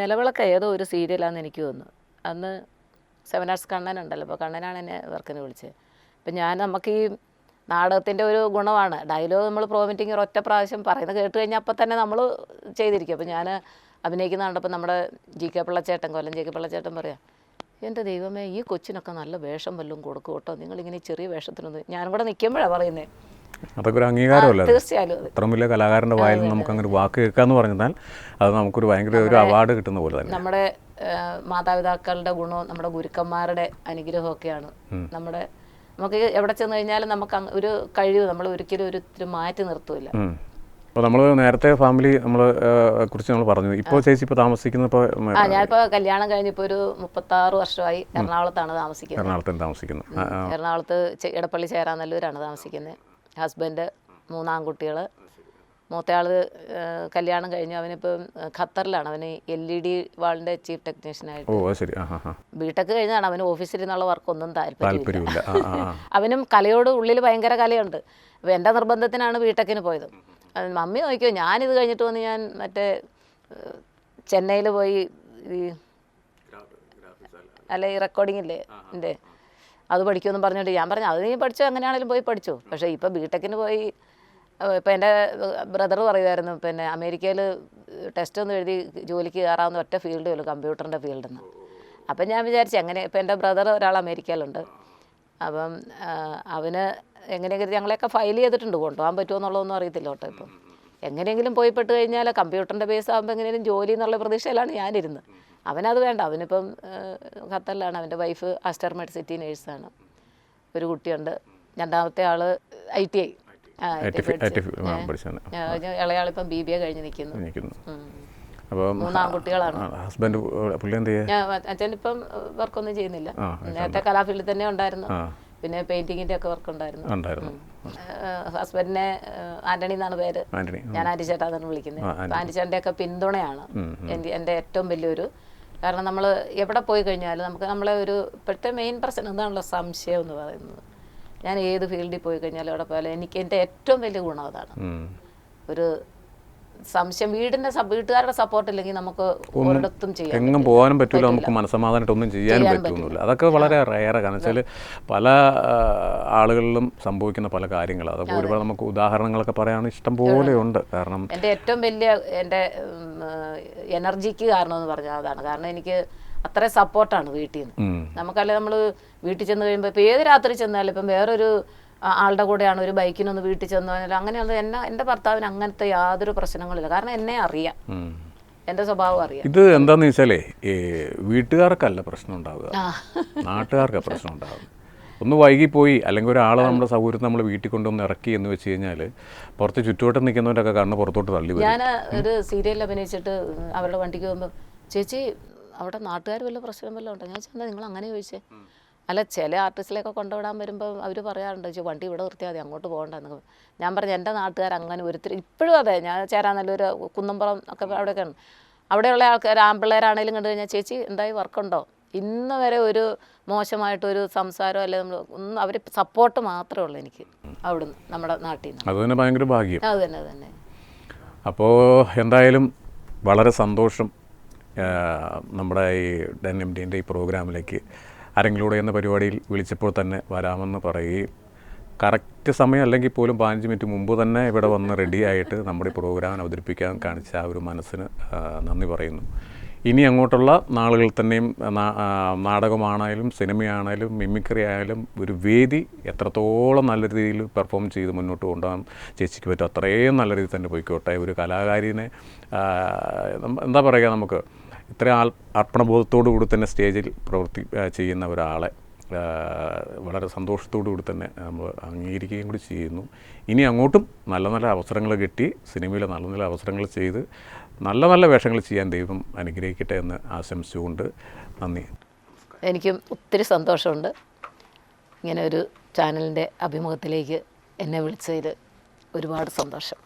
നിലവിളക്ക് ഏതോ ഒരു സീരിയലാണെന്ന് എനിക്ക് തോന്നുന്നു. അന്ന് 7 Hours കണ്ണനുണ്ടല്ലോ, അപ്പോൾ കണ്ണനാണ് എന്നെ വർക്കിന് വിളിച്ചത്. അപ്പം നമുക്ക് ഈ നാടകത്തിൻ്റെ ഒരു ഗുണമാണ് ഡയലോഗ് നമ്മൾ പ്രോമിറ്റിങ് ഒറ്റ പ്രാവശ്യം പറയുന്നത് കേട്ട് കഴിഞ്ഞാൽ അപ്പം തന്നെ നമ്മൾ ചെയ്തിരിക്കും. അപ്പോൾ ഞാൻ അഭിനയിക്കുന്ന കണ്ടപ്പോൾ നമ്മുടെ GK പിള്ളച്ചേട്ടൻ, കൊല്ലം GK പിള്ളച്ചേട്ടൻ പറയാം, എൻ്റെ ദൈവമേ ഈ കൊച്ചിനൊക്കെ നല്ല വേഷം വല്ലതും കൊടുക്കും കേട്ടോ, നിങ്ങളിങ്ങനെ ചെറിയ വേഷത്തിനൊന്നും. ഞാനും കൂടെ നിൽക്കുമ്പോഴാണ് പറയുന്നത്. അതൊക്കെ ഒരു അംഗീകാരമല്ല. തീർച്ചയായും അത്ര വലിയ കലാകാരൻ്റെ വായിൽ നിന്ന് നമുക്ക് അങ്ങനെ വാക്ക് കേൾക്കാന്ന് പറഞ്ഞാൽ അത് നമുക്കൊരു ഭയങ്കര ഒരു അവാർഡ് കിട്ടുന്ന പോലെ തന്നെ. നമ്മുടെ മാതാപിതാക്കളുടെ ഗുണവും നമ്മുടെ ഗുരുക്കന്മാരുടെ അനുഗ്രഹമൊക്കെയാണ് നമുക്ക് എവിടെ ചെന്ന് കഴിഞ്ഞാലും നമുക്ക് ഒരു കഴിവ് നമ്മൾ ഒരിക്കലും ഒരു മാറ്റി നിർത്തൂല. അപ്പോൾ നമ്മൾ നേരത്തെ ഫാമിലി കുറിച്ച് നമ്മൾ പറഞ്ഞു. ഇപ്പോൾ ചേച്ചി ഇപ്പോൾ താമസിക്കുന്നത് ഞാനിപ്പോൾ കല്യാണം കഴിഞ്ഞിപ്പോൾ ഒരു 36 വർഷമായി എറണാകുളത്താണ് താമസിക്കുന്നത്. എറണാകുളത്ത് എടപ്പള്ളി ചേരാനല്ലൂരാണ് താമസിക്കുന്നത്. ഹസ്ബൻഡ് 3 ആൺകുട്ടികൾ. മൂത്തയാൾ കല്യാണം കഴിഞ്ഞു, അവനിപ്പം ഖത്തറിലാണ്. അവന് LED വാളിൻ്റെ ചീഫ് ടെക്നീഷ്യനായിട്ട്. ബിടെക് കഴിഞ്ഞാണ്. അവന് ഓഫീസിൽ നിന്നുള്ള വർക്കൊന്നും താല്പര്യമില്ല. അവനും കലയോട് ഉള്ളിൽ ഭയങ്കര കലയുണ്ട്. അപ്പോൾ എൻ്റെ നിർബന്ധത്തിനാണ് ബിടെക്കിന് പോയത്. മമ്മി നോക്കിയോ, ഞാനിത് കഴിഞ്ഞിട്ട് വന്ന് ഞാൻ മറ്റേ ചെന്നൈയിൽ പോയി ഈ റെക്കോർഡിംഗ് ഇല്ലേ എൻ്റെ അത് പഠിക്കുമെന്ന് പറഞ്ഞിട്ട് ഞാൻ പറഞ്ഞു അത് നീ പഠിച്ചോ, എങ്ങനെയാണെങ്കിലും പോയി പഠിച്ചു. പക്ഷേ ഇപ്പോൾ ബിടെക്കിന് പോയി ഇപ്പോൾ എൻ്റെ ബ്രദർ പറയുമായിരുന്നു, പിന്നെ അമേരിക്കയിൽ ടെസ്റ്റ് ഒന്നും എഴുതി ജോലിക്ക് കയറാവുന്ന ഒറ്റ ഫീൽഡേ ഉള്ളൂ, കമ്പ്യൂട്ടറിൻ്റെ ഫീൽഡിൽ നിന്ന്. അപ്പം ഞാൻ വിചാരിച്ചു എങ്ങനെ, ഇപ്പോൾ എൻ്റെ ബ്രദർ ഒരാൾ അമേരിക്കയിലുണ്ട്. അപ്പം അവന് എങ്ങനെയെങ്കിലും ഞങ്ങളെയൊക്കെ ഫയൽ ചെയ്തിട്ടുണ്ട്, കൊണ്ടുപോകാൻ പറ്റുമോ എന്നുള്ളതൊന്നും അറിയത്തില്ല കേട്ടോ. ഇപ്പം എങ്ങനെയെങ്കിലും പോയിപ്പെട്ട് കഴിഞ്ഞാൽ കമ്പ്യൂട്ടറിൻ്റെ ബേസ് ആകുമ്പോൾ എങ്ങനെയും ജോലി എന്നുള്ള പ്രതീക്ഷയിലാണ് ഞാനിരുന്നത്. അവനത് വേണ്ട, അവനിപ്പം ഖത്തറിലാണ്. അവൻ്റെ വൈഫ് ആസ്റ്റർ മെഡിസിറ്റി നേഴ്സാണ്. ഒരു കുട്ടിയുണ്ട്. രണ്ടാമത്തെ ആൾ ITI ഇളയാളിപ്പം BBA കഴിഞ്ഞ് നിൽക്കുന്നു. അപ്പോൾ 3 ആൺകുട്ടികളാണ്. ഹസ്ബൻഡ് അച്ഛനിപ്പം വർക്കൊന്നും ചെയ്യുന്നില്ല. നേരത്തെ കലാഫീൽഡിൽ തന്നെ ഉണ്ടായിരുന്നു. പിന്നെ പെയിൻറ്റിങ്ങിൻ്റെ ഒക്കെ വർക്ക് ഉണ്ടായിരുന്നു. ഉണ്ടായിരുന്നു. ഹസ്ബൻഡിനെ ആൻ്റണി എന്നാണ് പേര്, ആൻ്റണി. ഞാൻ ആൻറ്റി ചേട്ടാന്നാണ് വിളിക്കുന്നത്. അപ്പോൾ ആൻറ്റി ചേട്ടൻ്റെ ഒക്കെ പിന്തുണയാണ് എൻ്റെ ഏറ്റവും വലിയൊരു, കാരണം നമ്മൾ എവിടെ പോയി കഴിഞ്ഞാലും നമുക്ക് നമ്മളെ ഒരു ഇപ്പോഴത്തെ മെയിൻ പ്രശ്നം എന്താണല്ലോ സംശയം എന്ന് പറയുന്നത്. ഞാൻ ഏത് ഫീൽഡിൽ പോയി കഴിഞ്ഞാലും അവിടെ പോയാലും എനിക്ക് എൻ്റെ ഏറ്റവും വലിയ ഗുണം അതാണ്. ഒരു സംശയം, വീട്ടുകാരുടെ സപ്പോർട്ട് ഇല്ലെങ്കിൽ നമുക്ക് ഒരിടത്തും ചെയ്യാം, എങ്ങും പോകാനും പറ്റില്ല, നമുക്ക് മനസ്സമാധാനമായിട്ടൊന്നും ചെയ്യാനും പറ്റുന്നില്ല. അതൊക്കെ വളരെ റയറാണ്. കാരണം വെച്ചാൽ പല ആളുകളിലും സംഭവിക്കുന്ന പല കാര്യങ്ങൾ, അതൊക്കെ ഒരുപാട് നമുക്ക് ഉദാഹരണങ്ങളൊക്കെ പറയാൻ ഇഷ്ടം പോലെ ഉണ്ട്. കാരണം എൻ്റെ ഏറ്റവും വലിയ എൻ്റെ എനർജിക്ക് കാരണം എന്ന് പറഞ്ഞാൽ അതാണ്. കാരണം എനിക്ക് അത്ര സപ്പോർട്ടാണ് വീട്ടിൽ നിന്ന്. നമുക്കല്ലേ നമ്മൾ വീട്ടിൽ ചെന്ന് കഴിയുമ്പോൾ ഇപ്പോൾ ഏത് രാത്രി ചെന്നാലും ഇപ്പം വേറൊരു ആളുടെ കൂടെയാണ് ഒരു ബൈക്കിനൊന്ന് വീട്ടിൽ ചെന്ന് പറഞ്ഞാൽ അങ്ങനെയൊന്നും എൻ്റെ ഭർത്താവിന് അങ്ങനത്തെ യാതൊരു പ്രശ്നങ്ങളില്ല. കാരണം എന്നെ അറിയാം, എൻ്റെ സ്വഭാവം അറിയാം. ഇത് എന്താണെന്ന് വെച്ചാലേ വീട്ടുകാർക്കല്ല പ്രശ്നം ഉണ്ടാവുക, നാട്ടുകാർക്കാണ് പ്രശ്നം ഉണ്ടാവുക. ഒന്ന് വൈകിപ്പോയി അല്ലെങ്കിൽ ഒരാളെ നമ്മുടെ സൗകര്യത്തിൽ നമ്മൾ വീട്ടിൽ കൊണ്ടുവന്ന് ഇറക്കി എന്ന് വെച്ച് കഴിഞ്ഞാൽ പുറത്ത് ചുറ്റുവട്ടം നിൽക്കുന്നവരൊക്കെ കണ്ണ് പുറത്തോട്ട് തള്ളി വരും. ഞാൻ ഒരു സീരിയലിൽ അഭിനയിച്ചിട്ട് അവരുടെ വണ്ടിക്ക് പോകുമ്പോൾ ചേച്ചി അവിടെ നാട്ടുകാർ വല്ല പ്രശ്നം വല്ലതും ഉണ്ടോ? ഞാൻ ചോദിച്ചാൽ നിങ്ങൾ അങ്ങനെ ചോദിച്ചേ. അല്ല, ചില ആർട്ടിസ്റ്റിലെയൊക്കെ കൊണ്ടുവിടാൻ വരുമ്പോൾ അവർ പറയാറുണ്ട് ചേച്ചി വണ്ടി ഇവിടെ നിർത്തിയാൽ മതി, അങ്ങോട്ട് പോകണ്ടെന്ന്. ഞാൻ പറഞ്ഞു എൻ്റെ നാട്ടുകാർ അങ്ങനെ ഒരുത്തരും ഇപ്പോഴും അതെ. ഞാൻ ചേരാൻ നല്ലൊരു കുന്നംപുറം ഒക്കെ അവിടെയൊക്കെയാണ്, അവിടെയുള്ള ആൾക്കാർ ആൺപിള്ളേരാണെങ്കിലും കണ്ടു കഴിഞ്ഞാൽ ചേച്ചി എന്തായി വർക്കുണ്ടോ, ഇന്ന് വരെ ഒരു മോശമായിട്ടൊരു സംസാരം അല്ലെ നമ്മൾ ഒന്നും, അവർ സപ്പോർട്ട് മാത്രമേ ഉള്ളൂ എനിക്ക് അവിടുന്ന്, നമ്മുടെ നാട്ടിൽ നിന്ന്. അത് തന്നെ ഭയങ്കര ഭാഗ്യം. അത് തന്നെ അത് തന്നെ. അപ്പോൾ എന്തായാലും വളരെ സന്തോഷം നമ്മുടെ ഈ NMDൻ്റെ ഈ പ്രോഗ്രാമിലേക്ക് അരങ്ങിലൂടെ എന്ന പരിപാടിയിൽ വിളിച്ചപ്പോൾ തന്നെ വരാമെന്ന് പറയുകയും കറക്റ്റ് സമയം അല്ലെങ്കിൽ പോലും 15 മിനിറ്റ് മുമ്പ് തന്നെ ഇവിടെ വന്ന് റെഡിയായിട്ട് നമ്മുടെ ഈ പ്രോഗ്രാം അവതരിപ്പിക്കാൻ കാണിച്ച ആ ഒരു മനസ്സിന് നന്ദി പറയുന്നു. ഇനി അങ്ങോട്ടുള്ള നാളുകളിൽ തന്നെയും നാടകമാണേലും സിനിമയാണേലും മിമിക്രി ആയാലും ഒരു വേദി എത്രത്തോളം നല്ല രീതിയിൽ പെർഫോം ചെയ്ത് മുന്നോട്ട് കൊണ്ടുപോകാൻ ചേച്ചിക്ക് പറ്റും അത്രയും നല്ല രീതിയിൽ തന്നെ പോയിക്കോട്ടെ. ഒരു കലാകാരിനെ എന്താ പറയുക, നമുക്ക് ഇത്രയും അർപ്പണബോധത്തോടു കൂടി തന്നെ സ്റ്റേജിൽ ചെയ്യുന്ന ഒരാളെ വളരെ സന്തോഷത്തോടു കൂടി തന്നെ നമ്മൾ അംഗീകരിക്കുകയും കൂടി ചെയ്യുന്നു. ഇനി അങ്ങോട്ടും നല്ല നല്ല അവസരങ്ങൾ കിട്ടി സിനിമയിൽ നല്ല നല്ല അവസരങ്ങൾ ചെയ്ത് നല്ല നല്ല വേഷങ്ങൾ ചെയ്യാൻ ദൈവം അനുഗ്രഹിക്കട്ടെ എന്ന് ആശംസിച്ചുകൊണ്ട് നന്ദി. എനിക്കും ഒത്തിരി സന്തോഷമുണ്ട് ഇങ്ങനെ ഒരു ചാനലിൻ്റെ അഭിമുഖത്തിലേക്ക് എന്നെ വിളിച്ചതിൽ, ഒരുപാട് സന്തോഷം.